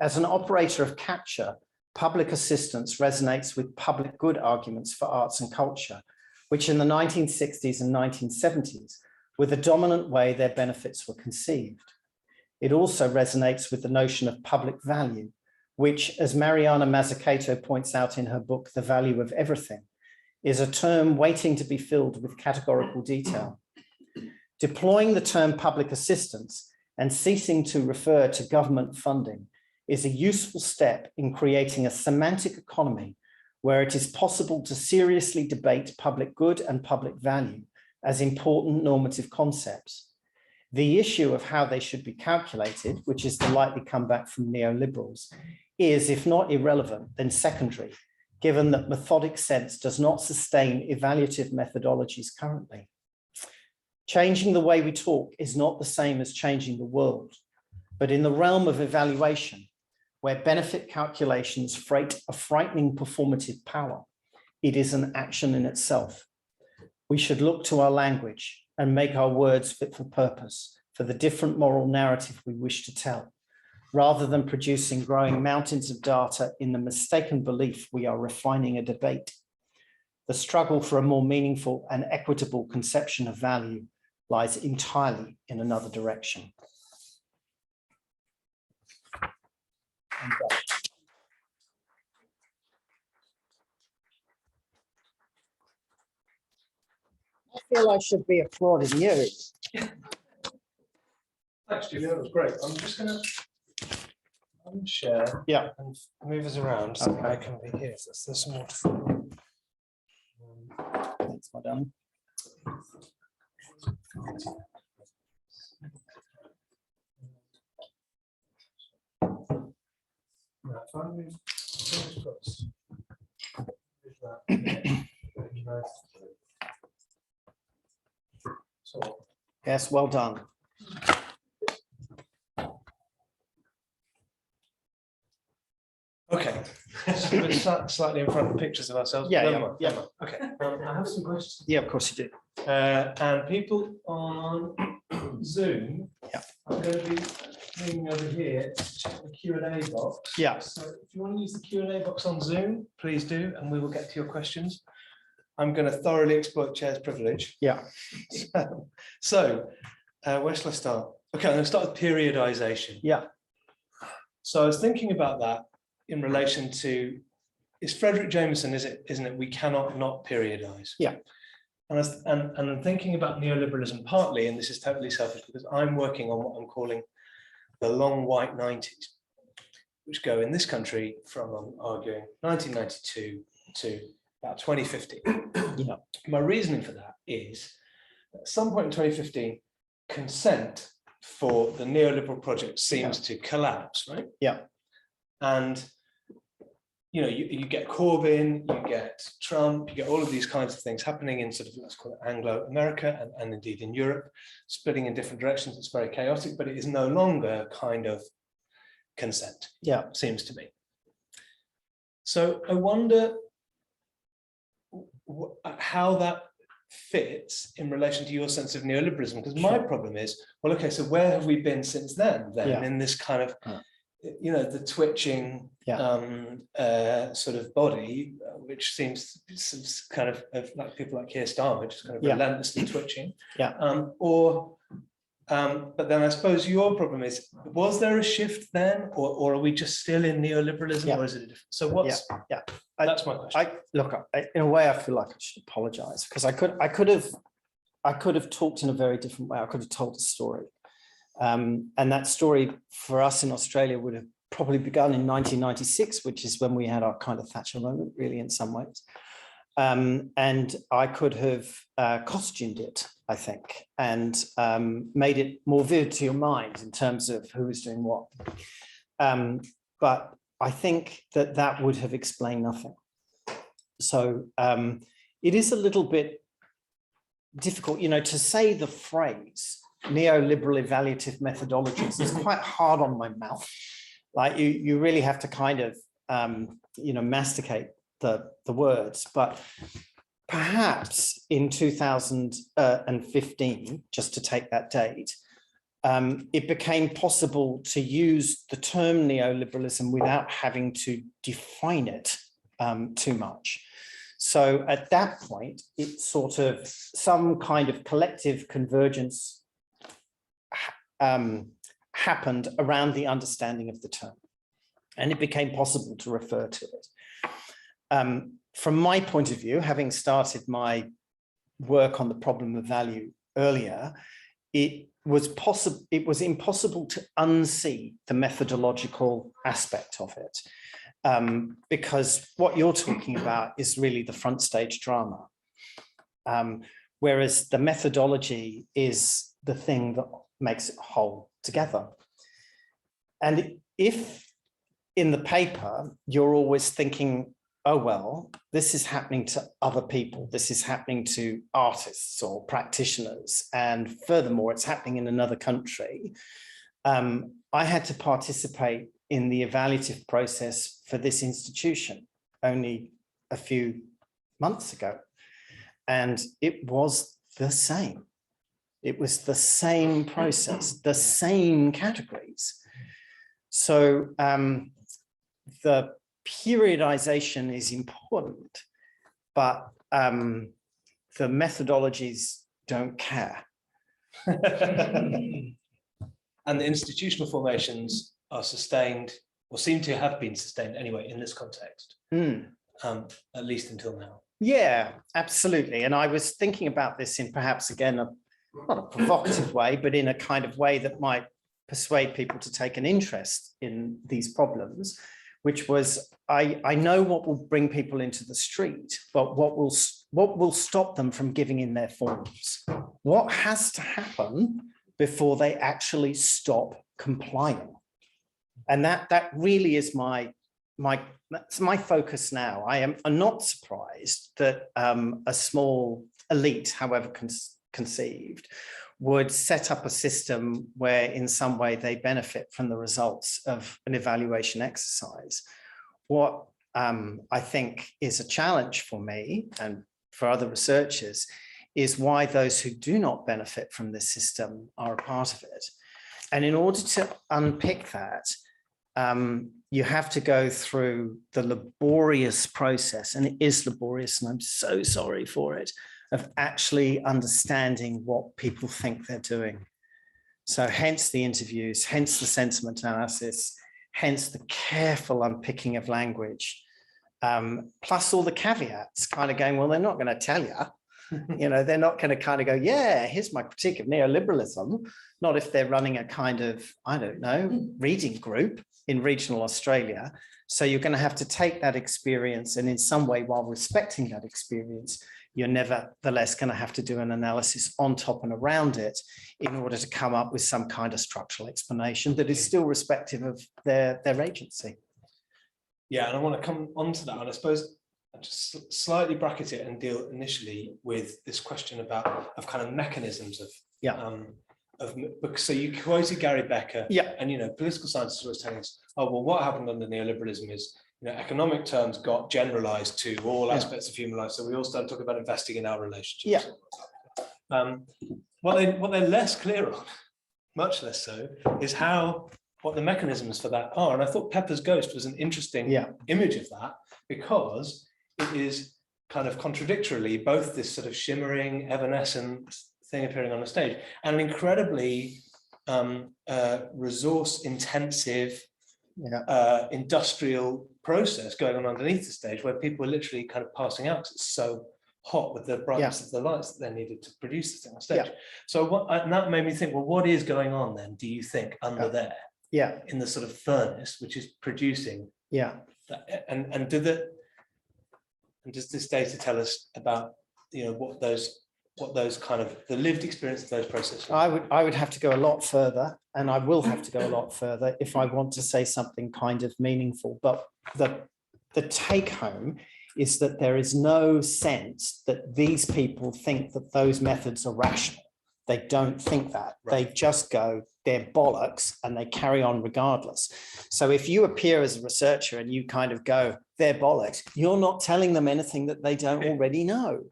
As an operator of capture, public assistance resonates with public good arguments for arts and culture, which in the 1960s and 1970s were the dominant way their benefits were conceived. It also resonates with the notion of public value, which, as Mariana Mazzucato points out in her book, The Value of Everything, is a term waiting to be filled with categorical detail. Deploying the term public assistance and ceasing to refer to government funding is a useful step in creating a semantic economy where it is possible to seriously debate public good and public value as important normative concepts. The issue of how they should be calculated, which is the likely comeback from neoliberals, is, if not irrelevant, then secondary, given that methodic sense does not sustain evaluative methodologies currently. Changing the way we talk is not the same as changing the world, but in the realm of evaluation, where benefit calculations freight a frightening performative power, it is an action in itself. We should look to our language and make our words fit for purpose for the different moral narrative we wish to tell. rather than producing growing mountains of data in the mistaken belief we are refining a debate. The struggle for a more meaningful and equitable conception of value lies entirely in another direction. I feel I should be applauding you.
Thanks, Julian, that was great. I'm just going to unshare and move us around so I can be here. So there's some more to follow.
Thanks, madam.
Right, if I move across. Move that. So,
Yes, well done.
okay, so we're slightly in front of pictures of ourselves.
Yeah.
Okay, I have some questions.
Yeah, of course you do.
And people on Zoom, I'm going to be moving over here to check the Q&A box.
Yeah.
So if you want to use the Q&A box on Zoom, please do, and we will get to your questions. I'm going to thoroughly exploit Chair's privilege.
Yeah.
So where shall I start? Okay, I'm going to start with periodization.
Yeah.
So I was thinking about that in relation to, is Frederick Jameson, isn't it? We cannot not periodize.
Yeah.
And I'm thinking about neoliberalism partly, and this is totally selfish because I'm working on what I'm calling the long white 90s, which go in this country from, I'm arguing, 1992 to about 2015.
Yeah.
My reasoning for that is at some point in 2015, consent for the neoliberal project seems to collapse, right?
Yeah.
And you know, you get Corbyn, you get Trump, you get all of these kinds of things happening in sort of, let's call it Anglo-America and indeed in Europe, splitting in different directions. It's very chaotic, but it is no longer kind of consent.
Yeah.
Seems to me. So I wonder how that fits in relation to your sense of neoliberalism, because my problem is, well, okay, so where have we been since then in this kind of, you know, the twitching sort of body, which seems kind of like people like Keir Starmer, just kind of relentlessly twitching. But then I suppose your problem is, was there a shift then, or are we just still in neoliberalism, or is it a different? So what's that's my question.
In a way, I feel like I should apologize because I could have talked in a very different way. I could have told a story. And that story for us in Australia would have probably begun in 1996, which is when we had our kind of Thatcher moment, really, in some ways. And I could have costumed it, I think, and made it more vivid to your mind in terms of who was doing what. But I think that would have explained nothing. So it is a little bit difficult, you know, to say the phrase neoliberal evaluative methodologies is quite hard on my mouth. Like you really have to kind of, you know, masticate the words, but perhaps in 2015, just to take that date, it became possible to use the term neoliberalism without having to define it too much. So at that point, it's sort of some kind of collective convergence happened around the understanding of the term, and it became possible to refer to it. From my point of view, having started my work on the problem of value earlier, it was impossible to unsee the methodological aspect of it, because what you're talking about is really the front stage drama, whereas the methodology is the thing that makes it whole together. And if in the paper you're always thinking, oh, well, this is happening to other people, this is happening to artists or practitioners, and furthermore, it's happening in another country. I had to participate in the evaluative process for this institution only a few months ago, and it was the same. It was the same process, the same categories. So the periodization is important, but the methodologies don't care.
And the institutional formations are sustained, or seem to have been sustained anyway in this context, at least until now.
Yeah, absolutely. And I was thinking about this in perhaps, again, not a provocative way, but in a kind of way that might persuade people to take an interest in these problems, which was, I know what will bring people into the street, but what will stop them from giving in their forms? What has to happen before they actually stop complying? And that really is that's my focus now. I'm not surprised that a small elite, however conceived, would set up a system where in some way they benefit from the results of an evaluation exercise. What I think is a challenge for me and for other researchers is why those who do not benefit from this system are a part of it. And in order to unpick that, you have to go through the laborious process, and it is laborious, and I'm so sorry for it, of actually understanding what people think they're doing. So hence the interviews, hence the sentiment analysis, hence the careful unpicking of language, plus all the caveats, kind of going, well, they're not going to tell you. You know, they're not going to kind of go, yeah, here's my critique of neoliberalism. Not if they're running a kind of, I don't know, reading group in regional Australia. So you're going to have to take that experience, and in some way, while respecting that experience, you're nevertheless going to have to do an analysis on top and around it in order to come up with some kind of structural explanation that is still respective of their agency.
Yeah, and I want to come on to that, and I suppose I'll just slightly bracket it and deal initially with this question of kind of mechanisms of so you quoted Gary Becker, and you know, political scientists were always telling us, oh well, what happened under neoliberalism is, you know, economic terms got generalized to all aspects of human life, so we all started talking about investing in our relationships. What they're less clear on, much less so, is what the mechanisms for that are. And I thought Pepper's Ghost was an interesting image of that, because it is kind of contradictorily both this sort of shimmering, evanescent thing appearing on the stage and an incredibly resource-intensive industrial process going on underneath the stage, where people are literally kind of passing out because it's so hot with the brightness of the lights that they needed to produce this thing on stage. So and that made me think, well, what is going on then, do you think, under there? In the sort of furnace which is producing that, and does this data tell us about, you know, what those kind of the lived experience of those processes?
I would have to go a lot further, and I will have to go a lot further if I want to say something kind of meaningful. But the take home is that there is no sense that these people think that those methods are rational. They don't think that. They just go, they're bollocks, and they carry on regardless. So if you appear as a researcher and you kind of go, they're bollocks, you're not telling them anything that they don't already know.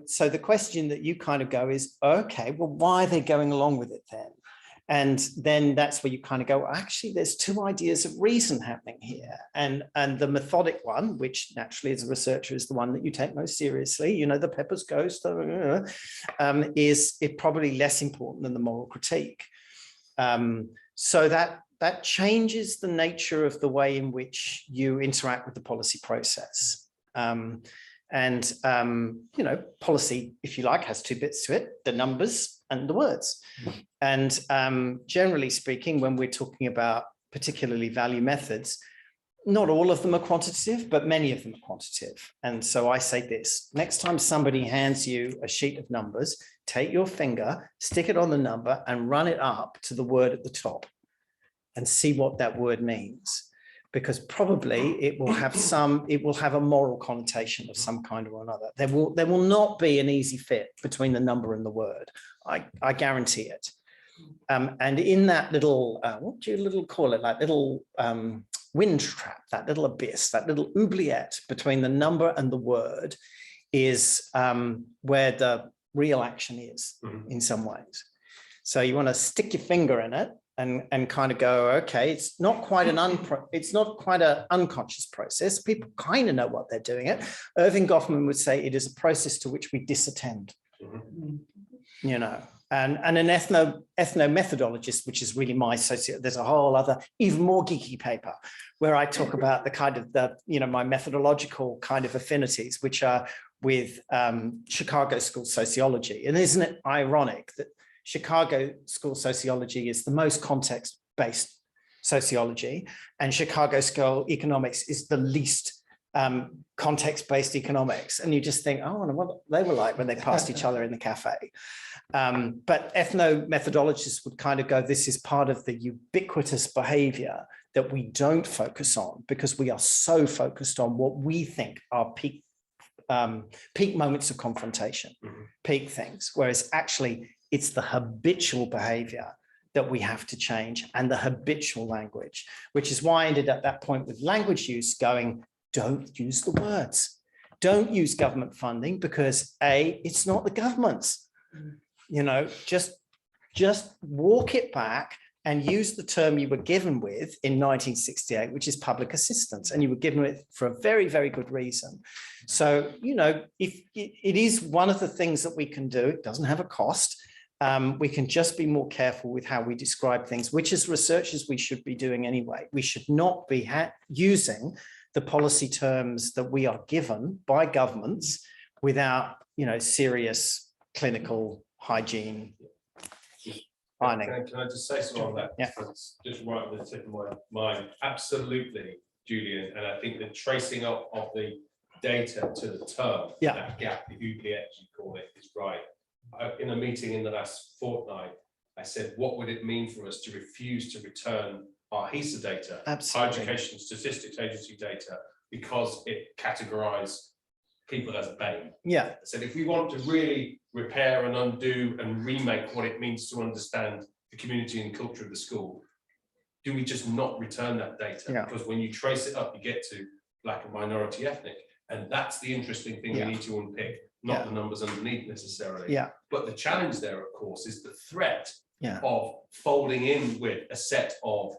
So the question that you kind of go is, okay, well, why are they going along with it then? And then that's where you kind of go, actually, there's two ideas of reason happening here. And the methodic one, which naturally as a researcher is the one that you take most seriously, you know, the Pepper's Ghost, is probably less important than the moral critique. So that changes the nature of the way in which you interact with the policy process. You know, policy, if you like, has two bits to it, the numbers and the words. And generally speaking, when we're talking about particularly value methods, not all of them are quantitative, but many of them are quantitative. And so I say this, next time somebody hands you a sheet of numbers, take your finger, stick it on the number and run it up to the word at the top and see what that word means. Because probably it will have a moral connotation of some kind or another. There will not be an easy fit between the number and the word. I guarantee it. And in that little, what do you call it? Like little wind trap, that little abyss, that little oubliette between the number and the word is where the real action is in some ways. So you want to stick your finger in it and kind of go, okay, it's not quite an unconscious process. People kind of know what they're doing it. Irving Goffman would say it is a process to which we disattend, you know. And an ethno-methodologist, which is really my there's a whole other, even more geeky paper where I talk about the kind of my methodological kind of affinities, which are with Chicago School sociology. And isn't it ironic that Chicago School sociology is the most context-based sociology, and Chicago School economics is the least context-based economics? And you just think, oh, I wonder what they were like when they passed each other in the cafe. But ethno-methodologists would kind of go, this is part of the ubiquitous behavior that we don't focus on because we are so focused on what we think are peak moments of confrontation, peak things, whereas actually it's the habitual behavior that we have to change, and the habitual language, which is why I ended at that point with language use going, don't use the words. Don't use government funding because it's not the government's. You know, just walk it back and use the term you were given with in 1968, which is public assistance. And you were given it for a very, very good reason. So, you know, if it is one of the things that we can do, it doesn't have a cost. We can just be more careful with how we describe things, which as researchers we should be doing anyway. We should not be using the policy terms that we are given by governments without, you know, serious clinical hygiene.
Can I just say something on that?
Yeah.
It's just right on the tip of my mind. Absolutely, Julian. And I think the tracing up of the data to the term, that gap, the UPX, you call it, is right. In a meeting in the last fortnight, I said, what would it mean for us to refuse to return our HESA data, Higher Education Statistics Agency data, because it categorized people as BAME?
Yeah.
I said, if we want to really repair and undo and remake what it means to understand the community and culture of the school, do we just not return that data?
Yeah.
Because when you trace it up, you get to Black and minority ethnic. And that's the interesting thing we need to unpick, not the numbers underneath necessarily.
Yeah.
But the challenge there, of course, is the threat of folding in with a set of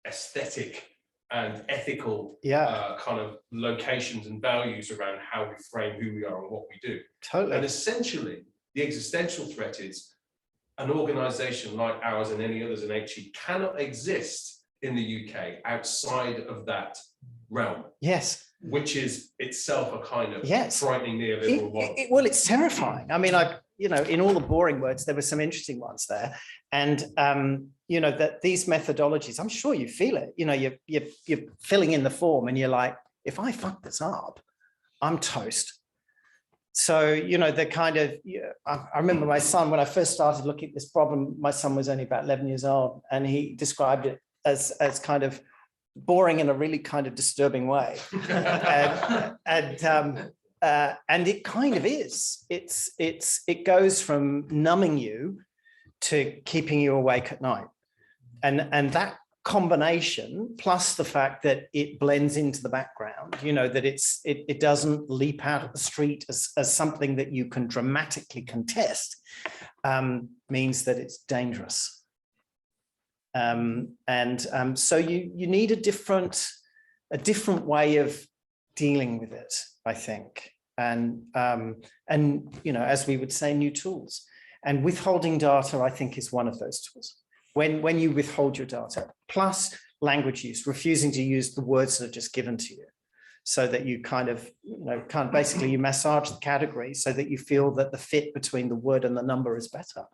aesthetic and ethical kind of locations and values around how we frame who we are and what we do.
Totally.
And essentially, the existential threat is an organization like ours and any others in HE cannot exist in the UK outside of that realm.
Yes.
Which is itself a kind of frightening neoliberal model.
Well, it's terrifying. I mean, you know, in all the boring words, there were some interesting ones there. And, you know, that these methodologies, I'm sure you feel it, you know, you're filling in the form and you're like, if I fuck this up, I'm toast. So, you know, the kind of, I remember my son, when I first started looking at this problem, my son was only about 11 years old, and he described it as kind of boring in a really kind of disturbing way. And it kind of is. It goes from numbing you to keeping you awake at night. And that combination, plus the fact that it blends into the background, you know, that it doesn't leap out of the street as something that you can dramatically contest, means that it's dangerous. So you need a different way of dealing with it, I think. And you know, as we would say, new tools. And withholding data, I think, is one of those tools. When you withhold your data, plus language use, refusing to use the words that are just given to you, so that you kind of, you know, basically you massage the category so that you feel that the fit between the word and the number is better.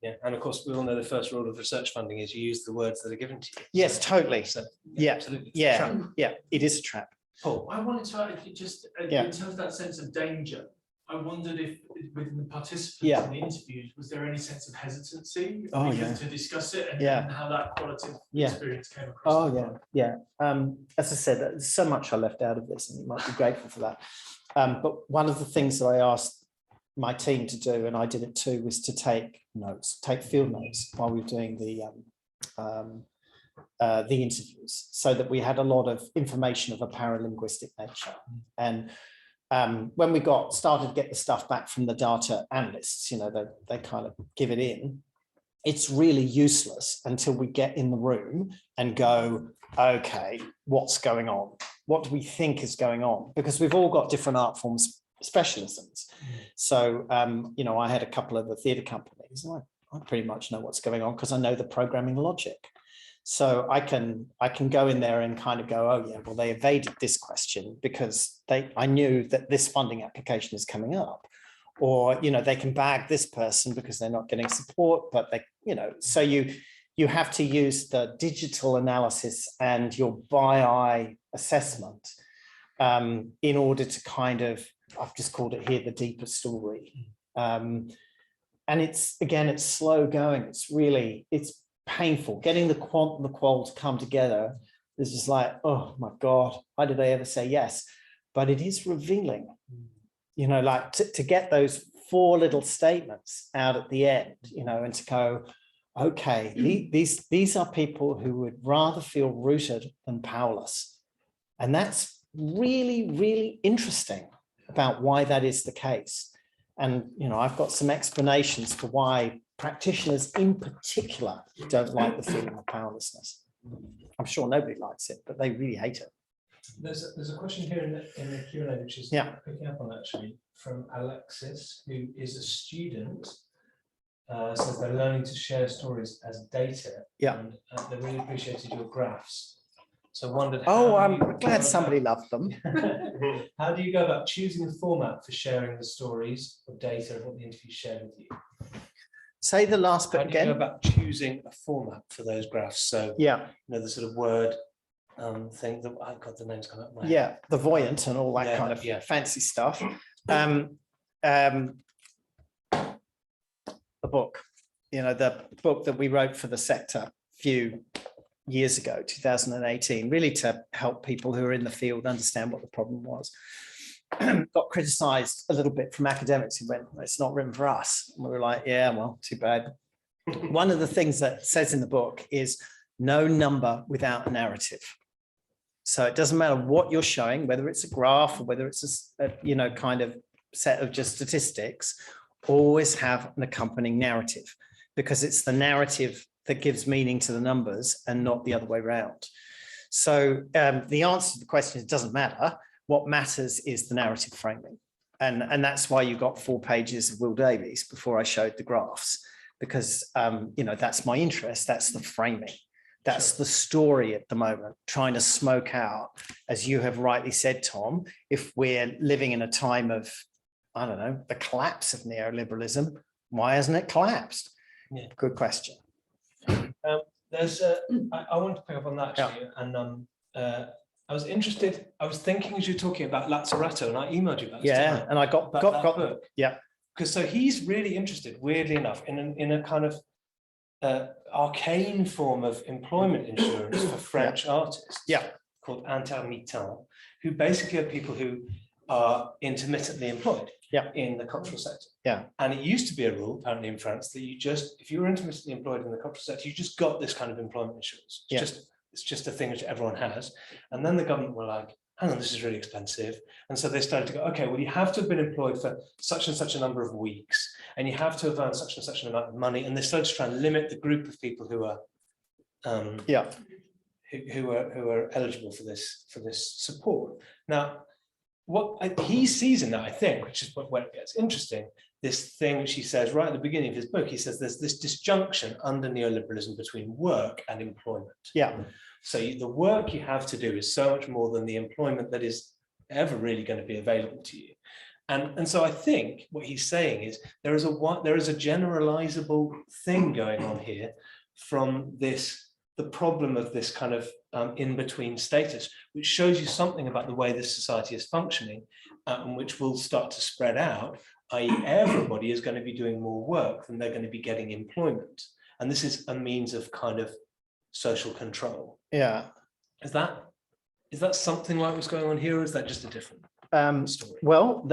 Yeah, and of course, we all know the first rule of research funding is you use the words that are given to you.
Yes, totally.
So,
absolutely. Yeah, it is a trap.
Paul, I wanted to add, just in terms of that sense of danger, I wondered if within the participants in the interviews, was there any sense of hesitancy to discuss it and how that qualitative experience came across?
As I said, there's so much I left out of this, and you might be grateful for that. But one of the things that I asked my team to do, and I did it too, was to take field notes while we were doing the interviews, so that we had a lot of information of a paralinguistic nature. And when we started to get the stuff back from the data analysts, you know, they kind of give it in, it's really useless until we get in the room and go, okay, what's going on? What do we think is going on? Because we've all got different art forms specialisms. So, you know, I had a couple of the theatre companies, and I pretty much know what's going on because I know the programming logic. So I can go in there and kind of go, oh yeah, well, they evaded this question because I knew that this funding application is coming up. Or, you know, they can bag this person because they're not getting support, but they, you know, so you have to use the digital analysis and your by-eye assessment in order to kind of, I've just called it here, the deeper story. And it's, again, it's slow going. It's painful. Getting the quant and the qual to come together is just like, oh my God, why did I ever say yes? But it is revealing. You know, like to get those 4 little statements out at the end, you know, and to go, okay, these are people who would rather feel rooted than powerless. And that's really, really interesting about why that is the case. And, you know, I've got some explanations for why practitioners in particular don't like the feeling of powerlessness. I'm sure nobody likes it, but they really hate it.
There's a question here in the Q&A, which is picking up on actually from Alexis, who is a student. Says they're learning to share stories as data.
Yeah.
And they really appreciated your graphs. So wondered.
Oh, I'm glad somebody loved them.
How do you go about choosing a format for sharing the stories of data of what the interview shared with you?
Say the last bit again.
How do you go about choosing a format for those graphs? So yeah, you know, the sort of word thing that I've got the names coming up.
Yeah, the voyant and all that kind of fancy stuff. The book, you know, the book that we wrote for the sector a few years ago, 2018, really to help people who are in the field understand what the problem was. Got criticized a little bit from academics who went, it's not written for us. And we were like, yeah, well, too bad. One of the things that says in the book is no number without a narrative. So it doesn't matter what you're showing, whether it's a graph or whether it's a you know, kind of set of just statistics, always have an accompanying narrative, because it's the narrative that gives meaning to the numbers and not the other way around. So the answer to the question is, it doesn't matter. What matters is the narrative framing. And that's why you got 4 pages of Will Davies before I showed the graphs, because you know, that's my interest. That's the framing. That's the story at the moment, trying to smoke out, as you have rightly said, Tom, if we're living in a time of, I don't know, the collapse of neoliberalism, why hasn't it collapsed? Yeah. Good question.
There's I want to pick up on that actually, and I was interested. I was thinking as you're talking about Lazzarato, and I emailed you about this.
Yeah, and I got that
book.
Yeah,
because so he's really interested, weirdly enough, in a kind of arcane form of employment insurance for French artists.
Yeah,
called intermittent, who basically are people who are intermittently employed. Yeah. In the cultural sector.
Yeah.
And it used to be a rule, apparently in France, that you just, if you were intermittently employed in the cultural sector, you just got this kind of employment insurance. It's just a thing which everyone has. And then the government were like, hang on, this is really expensive. And so they started to go, okay, well, you have to have been employed for such and such a number of weeks, and you have to have earned such and such an amount of money. And they started to try and limit the group of people who are who are eligible for this support. Now, what he sees in that, I think, which is where it gets interesting, this thing which he says right at the beginning of his book, he says there's this disjunction under neoliberalism between work and employment. Yeah. So the work you have to do is so much more than the employment that is ever really going to be available to you. And so I think what he's saying is there is a generalizable thing going on here from the problem of this kind of in-between status, which shows you something about the way this society is functioning, and which will start to spread out, i.e. everybody is going to be doing more work than they're going to be getting employment. And this is a means of kind of social control. Yeah. Is that something like what's going on here, or is that just a different story?
Well,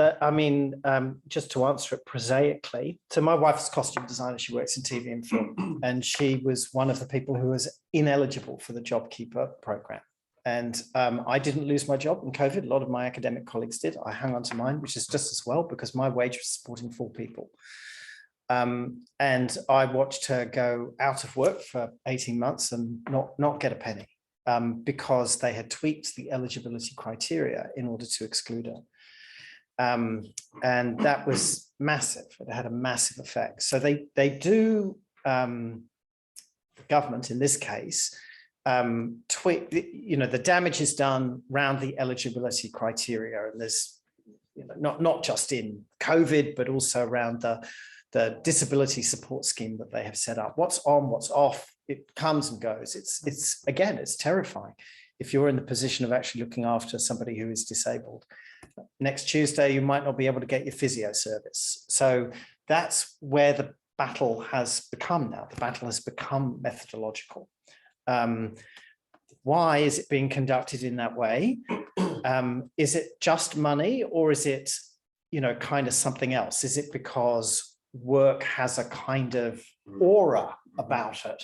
just to answer it prosaically, so my wife's a costume designer, she works in TV and film, and she was one of the people who was ineligible for the JobKeeper program. And I didn't lose my job in COVID. A lot of my academic colleagues did. I hung on to mine, which is just as well, because my wage was supporting 4 people. And I watched her go out of work for 18 months and not get a penny because they had tweaked the eligibility criteria in order to exclude her. And that was massive. It had a massive effect. So they do, the government in this case, tweak, the damage is done around the eligibility criteria. And there's, not just in COVID, but also around the disability support scheme that they have set up. What's on, what's off, it comes and goes. It's again, it's terrifying. If you're in the position of actually looking after somebody who is disabled, next Tuesday, you might not be able to get your physio service. So that's where the battle has become now. The battle has become methodological. Why is it being conducted in that way? Is it just money, or is it, kind of something else? Is it because work has a kind of aura about it?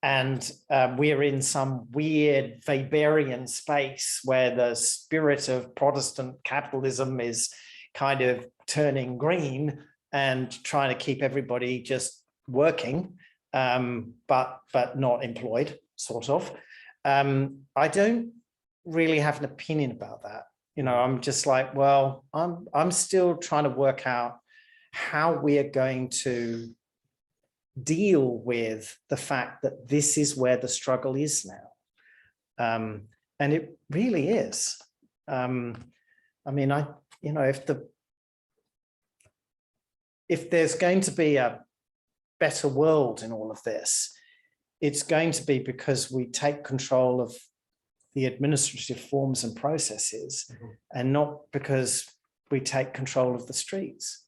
And we're in some weird Weberian space where the spirit of Protestant capitalism is kind of turning green and trying to keep everybody just working, but not employed, sort of. I don't really have an opinion about that. I'm just like, well, I'm still trying to work out how we are going to deal with the fact that this is where the struggle is now. And it really is. If there's going to be a better world in all of this, it's going to be because we take control of the administrative forms and processes, and not because we take control of the streets.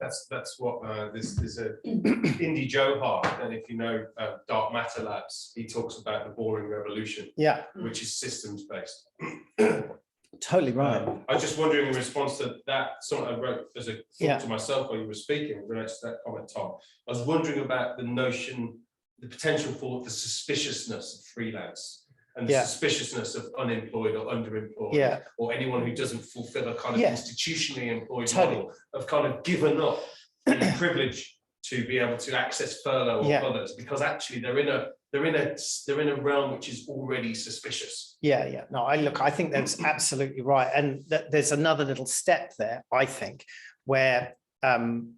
That's what there's a Indy Johar, and if you know Dark Matter Labs, he talks about the boring revolution, which is systems based.
Totally right.
I was just wondering in response to that, something I wrote as a thought to myself while you were speaking, related to that comment, Tom. I was wondering about the notion, the potential for the suspiciousness of freelance and the suspiciousness of unemployed or underemployed, or anyone who doesn't fulfill a kind of institutionally employed model of kind of given up the privilege to be able to access furlough or others, because actually they're in a realm which is already suspicious.
No, I think that's absolutely right. And there's another little step there, I think, where you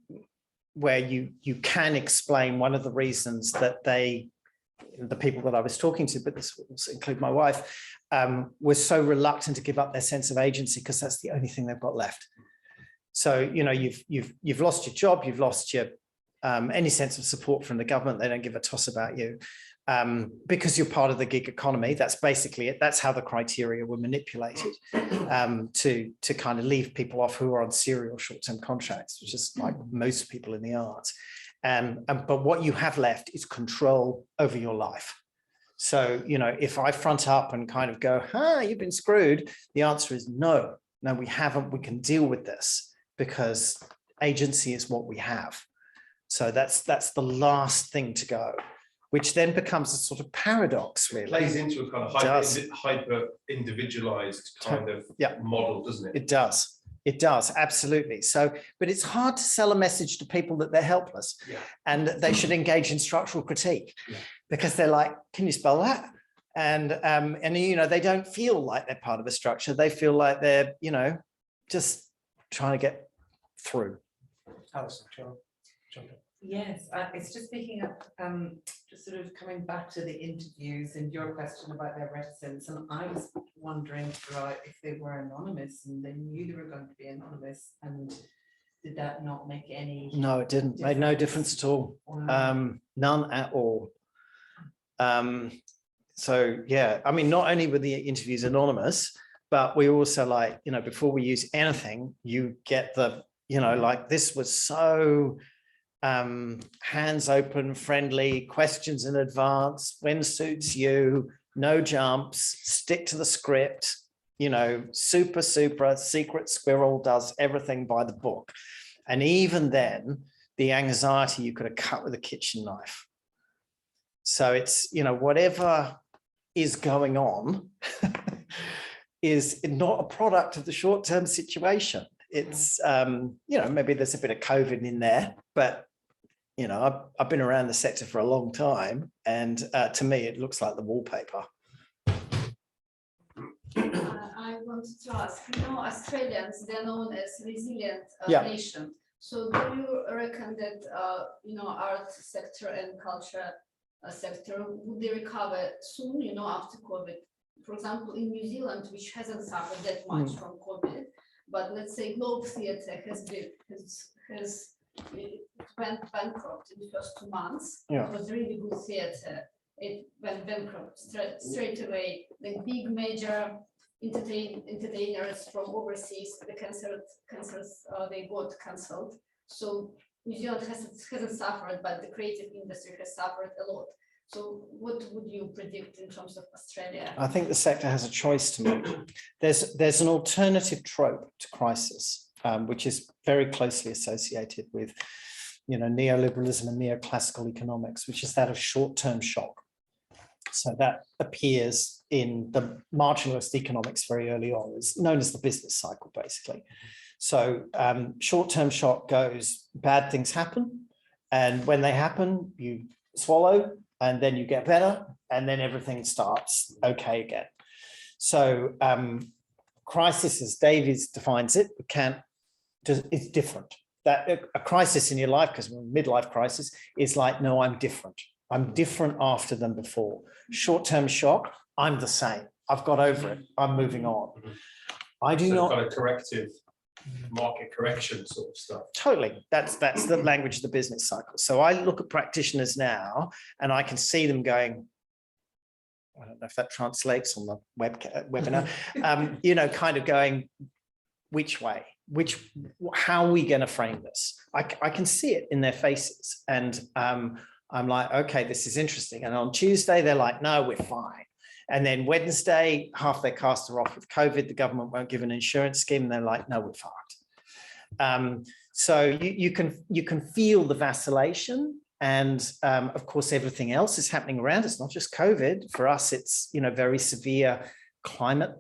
can explain one of the reasons that the people that I was talking to, but this will also include my wife, were so reluctant to give up their sense of agency, because that's the only thing they've got left. So, you've lost your job, you've lost your any sense of support from the government. They don't give a toss about you because you're part of the gig economy. That's basically it. That's how the criteria were manipulated to kind of leave people off who are on serial short-term contracts, which is like most people in the arts. But what you have left is control over your life. So, if I front up and kind of go, you've been screwed, the answer is no, we haven't. We can deal with this because agency is what we have. So that's the last thing to go, which then becomes a sort of paradox, really.
It plays into a kind of hyper individualized kind of model, doesn't it?
It does. It does, absolutely. So, but it's hard to sell a message to people that they're helpless and they should engage in structural critique because they're like, can you spell that? And they don't feel like they're part of a structure. They feel like they're, just trying to get through.
Alison,
yes, it's just picking up, just sort of coming back to the interviews and your question about their reticence. And I was wondering if they were anonymous and they knew they were going to be anonymous, and did that not make any?
No, it didn't. Made no difference at all. None at all. So yeah, not only were the interviews anonymous, but we also before we use anything, you get the, this was so hands open, friendly, questions in advance, when suits you, no jumps, stick to the script, super secret squirrel does everything by the book. And even then, the anxiety you could have cut with a kitchen knife. So it's, whatever is going on is not a product of the short-term situation. it's, maybe there's a bit of COVID in there, but, I've been around the sector for a long time, and to me, it looks like the wallpaper.
I wanted to ask, Australians, they're known as resilient nation. So do you reckon that, art sector and culture sector, would they recover soon, after COVID? For example, in New Zealand, which hasn't suffered that much from COVID, but let's say Globe Theatre it went bankrupt in the first 2 months. It was really good theatre. It went bankrupt straight away. The big major entertainers from overseas, the cancers, they got cancelled. So New Zealand hasn't suffered, but the creative industry has suffered a lot. So what would you predict in terms of Australia?
I think the sector has a choice to make. There's an alternative trope to crisis, which is very closely associated with, neoliberalism and neoclassical economics, which is that of short-term shock. So that appears in the marginalist economics very early on. It's known as the business cycle, basically. So short-term shock goes, bad things happen, and when they happen, you swallow, and then you get better, and then everything starts okay again. So crisis, as Davies defines it, it's different. That a crisis in your life, because midlife crisis, is like, no, I'm different. I'm different after than before. Short-term shock, I'm the same. I've got over it. I'm moving on. I do not.
Kind of corrective market correction sort of stuff.
Totally. That's the language of the business cycle. So I look at practitioners now, and I can see them going, I don't know if that translates on the webinar, kind of going, which way? How are we going to frame this? I can see it in their faces, and I'm like, okay, this is interesting. And on Tuesday, they're like, no, we're fine. And then Wednesday, half their cast are off with COVID. The government won't give an insurance scheme. And they're like, no, we're fucked. So you can feel the vacillation. And of course, everything else is happening around. It's not just COVID. For us, it's, very severe climate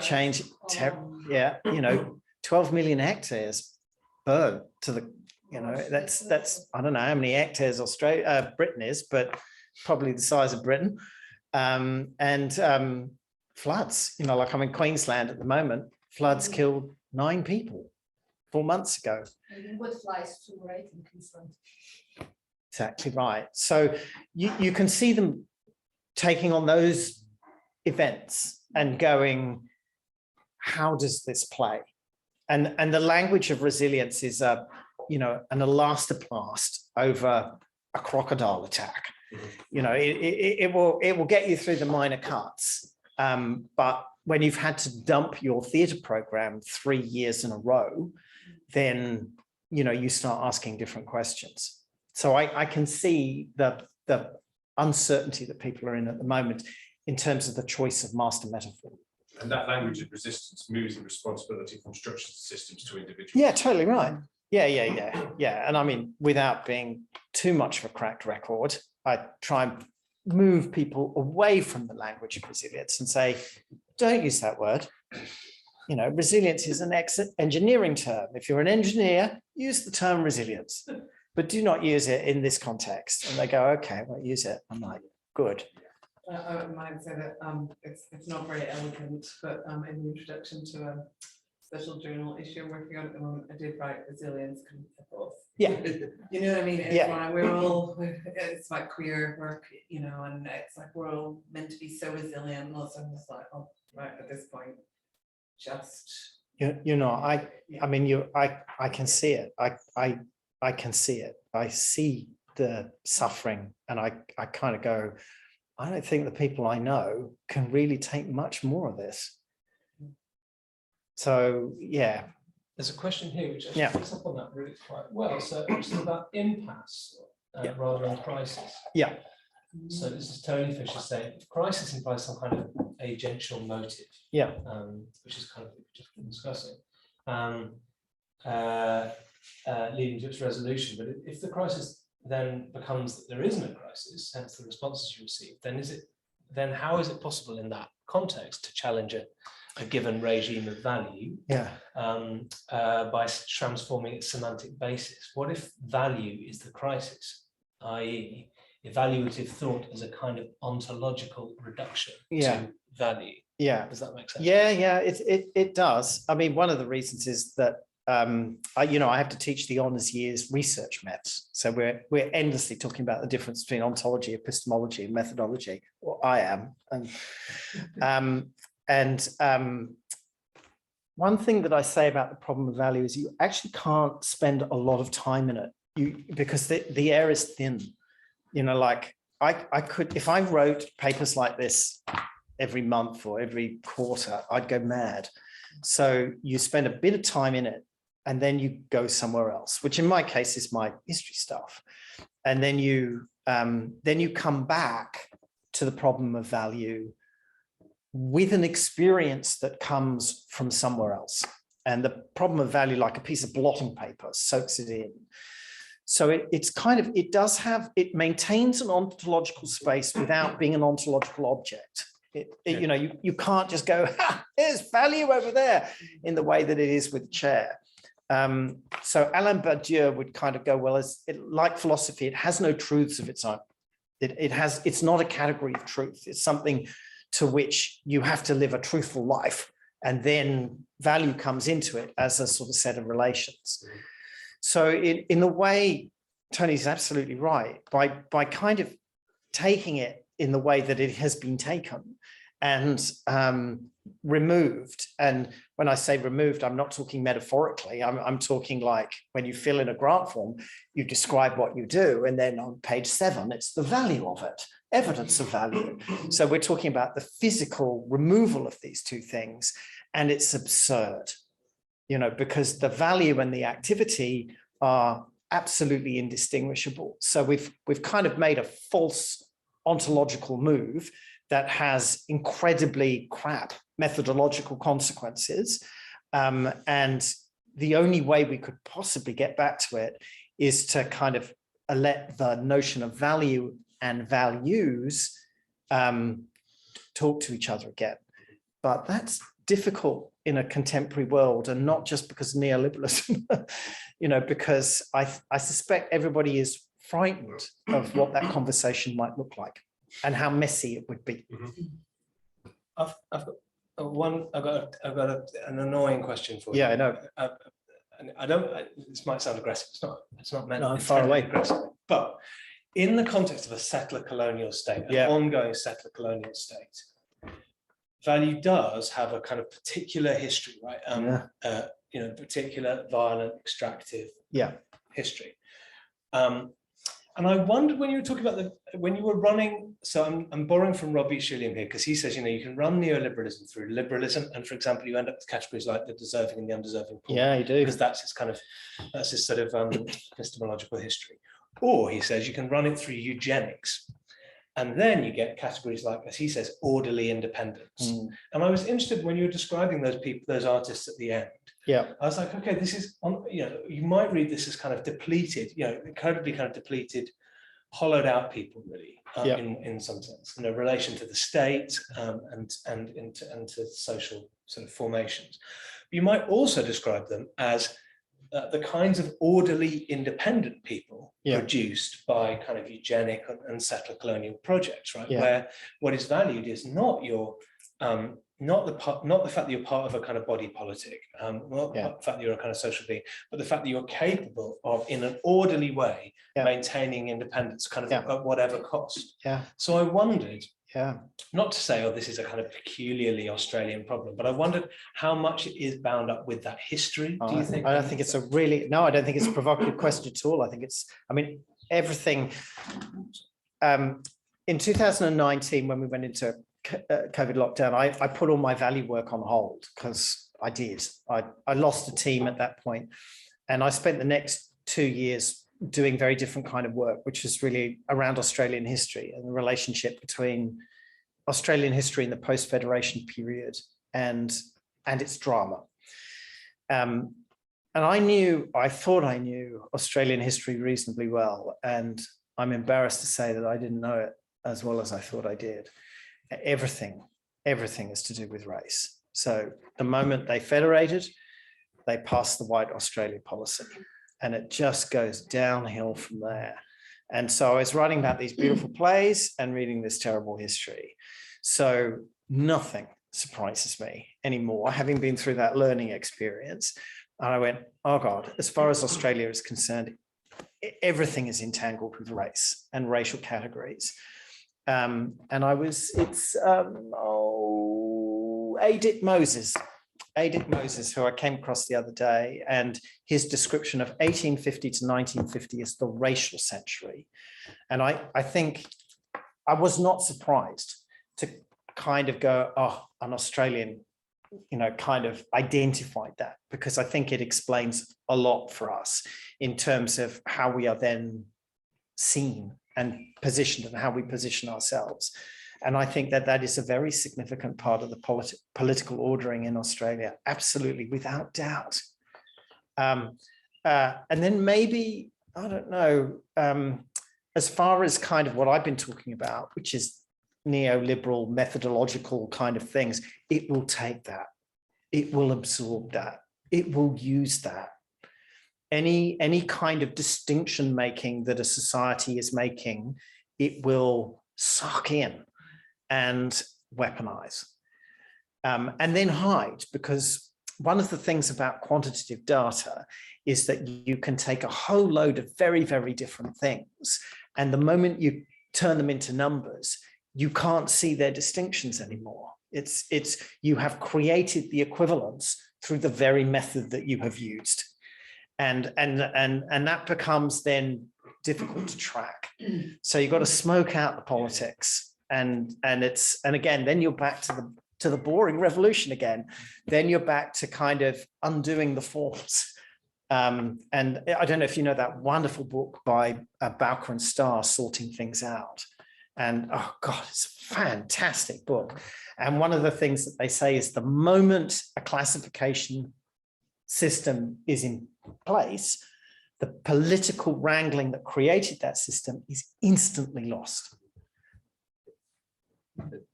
change. 12 million hectares burned to the, that's I don't know how many hectares Britain is, but probably the size of Britain. And floods, like I'm in Queensland at the moment, floods killed 9 people 4 months ago.
And what flies too, right, in Queensland?
Exactly right. So you can see them taking on those events and going, how does this play? And the language of resilience is an elastoplast over a crocodile attack. It will get you through the minor cuts, but when you've had to dump your theatre program 3 years in a row, then you start asking different questions. So I can see the uncertainty that people are in at the moment in terms of the choice of master metaphor.
And that language of resistance moves the responsibility from structures and systems to individuals.
Yeah, totally right. Yeah. And I mean, without being too much of a cracked record, I try and move people away from the language of resilience and say, don't use that word. Resilience is an engineering term. If you're an engineer, use the term resilience, but do not use it in this context. And they go, okay, I won't use it. I'm like, good.
I might say that it's not very elegant, but in the introduction to a special journal issue I'm working on at the moment, I did write resilience principles.
Yeah.
You know what I mean? It's
Yeah.
it's like queer work, and it's like we're all meant to be so resilient. And also I'm just like, oh, right, at this point, just.
I can see it. I can see it. I see the suffering, and I kind of go, I don't think the people I know can really take much more of this. So, yeah.
There's a question here which actually picks up on that really quite well. So it's about impasse rather than crisis.
Yeah.
So this is Tony Fisher saying crisis implies some kind of agential motive.
Yeah.
Which is kind of what we've just been discussing. Leading to its resolution. But if the crisis then becomes that there is no crisis, hence the responses you receive, then how is it possible in that context to challenge it a given regime of value by transforming its semantic basis? What if value is the crisis, i.e. evaluative thought as a kind of ontological reduction to value?
Yeah.
Does that make sense?
Yeah, it does. I mean, one of the reasons is that I have to teach the honours years research maths. So we're endlessly talking about the difference between ontology, epistemology, and methodology. Well, I am. And one thing that I say about the problem of value is you actually can't spend a lot of time in it because the air is thin. Like I could, if I wrote papers like this every month or every quarter, I'd go mad. So you spend a bit of time in it and then you go somewhere else, which in my case is my history stuff. And then you come back to the problem of value with an experience that comes from somewhere else. And the problem of value, like a piece of blotting paper, soaks it in. So it maintains an ontological space without being an ontological object. You can't just go, there's value over there in the way that it is with chair. So Alain Badiou would kind of go, well, like philosophy, it has no truths of its own. It's not a category of truth. It's something to which you have to live a truthful life. And then value comes into it as a sort of set of relations. So in a way, Tony's absolutely right. By kind of taking it in the way that it has been taken and removed. And when I say removed, I'm not talking metaphorically. I'm talking like when you fill in a grant form, you describe what you do. And then on page 7, it's the value of it, evidence of value. So we're talking about the physical removal of these two things. And it's absurd, because the value and the activity are absolutely indistinguishable. So we've kind of made a false ontological move that has incredibly crap methodological consequences. And the only way we could possibly get back to it is to kind of let the notion of value and values talk to each other again. But that's difficult in a contemporary world, and not just because of neoliberalism, because I suspect everybody is frightened of what that conversation might look like and how messy it would be.
I've got an annoying question for you.
Yeah, I know.
I don't. This might sound aggressive. It's not meant.
No, I'm far away.
Aggressive. But in the context of a settler colonial state, an ongoing settler colonial state, value does have a kind of particular history, right? Particular violent, extractive history. And I wondered when you were talking about when you were running, so I'm borrowing from Robbie Shilliam here, because he says, you can run neoliberalism through liberalism. And for example, you end up with categories like the deserving and the undeserving poor.
Yeah, you do.
Because that's his sort of epistemological history. Or he says you can run it through eugenics. And then you get categories like, as he says, orderly independence. And I was interested when you were describing those people, those artists at the end.
Yeah,
I was like, okay, this is, you might read this as kind of depleted, incredibly kind of depleted, hollowed out people, really, in some sense, in a relation to the state and to social sort of formations. But you might also describe them as the kinds of orderly, independent people produced by kind of eugenic and settler colonial projects, right? Where what is valued is not your not the fact that you're part of a kind of body politic, not the fact that you're a kind of social being, but the fact that you're capable of, in an orderly way, maintaining independence, kind of at whatever cost. So I wondered, not to say, this is a kind of peculiarly Australian problem, but I wondered how much it is bound up with that history. Do you think?
I don't think it's I don't think it's a provocative question at all. I think everything. In 2019, when we went into COVID lockdown, I put all my value work on hold because I did. I lost a team at that point, and I spent the next 2 years doing very different kind of work, which was really around Australian history and the relationship between Australian history in the post-Federation period and its drama. And I thought I knew Australian history reasonably well, and I'm embarrassed to say that I didn't know it as well as I thought I did. Everything is to do with race. So the moment they federated, they passed the White Australia policy, and it just goes downhill from there. And so I was writing about these beautiful plays and reading this terrible history. So nothing surprises me anymore, having been through that learning experience. And I went, oh God, as far as Australia is concerned, everything is entangled with race and racial categories. And it's Adit Moses, who I came across the other day, and his description of 1850 to 1950 is the racial century. And I think I was not surprised to kind of go, oh, an Australian, kind of identified that, because I think it explains a lot for us in terms of how we are then seen and positioned and how we position ourselves. And I think that that is a very significant part of the political ordering in Australia, absolutely, without doubt. And then maybe, I don't know, as far as kind of what I've been talking about, which is neoliberal methodological kind of things, it will take that, it will absorb that, it will use that. Any kind of distinction making that a society is making, it will suck in and weaponize, and then hide, because one of the things about quantitative data is that you can take a whole load of very, very different things, and the moment you turn them into numbers, you can't see their distinctions anymore. It's you have created the equivalence through the very method that you have used, and that becomes then difficult to track. So you've got to smoke out the politics. And again, then you're back to the boring revolution again. Then you're back to kind of undoing the forms. And I don't know if you know that wonderful book by Bowker and Starr, Sorting Things Out. And oh God, it's a fantastic book. And one of the things that they say is the moment a classification system is in place, the political wrangling that created that system is instantly lost.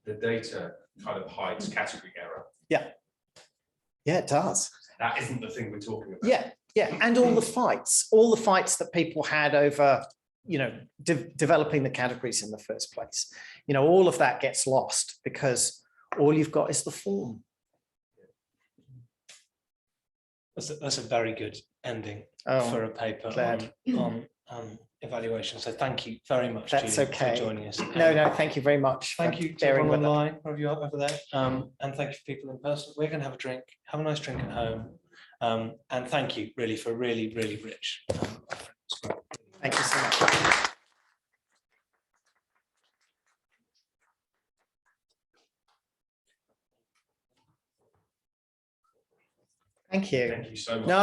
The data kind of hides category error.
Yeah, it does.
That isn't the thing we're talking about.
Yeah, and all the fights that people had over, developing the categories in the first place. All of that gets lost because all you've got is the form.
That's a very good ending for a paper on evaluation. So thank you very much,
That's
Julian,
okay.
for joining us.
No, thank you very much.
Thank you to everyone online, wherever you are over there, and thank you for people in person. We're going to have a drink, have a nice drink at home, and thank you really for really, really rich.
Thank you so much. Thank you.
Thank you so much.
No,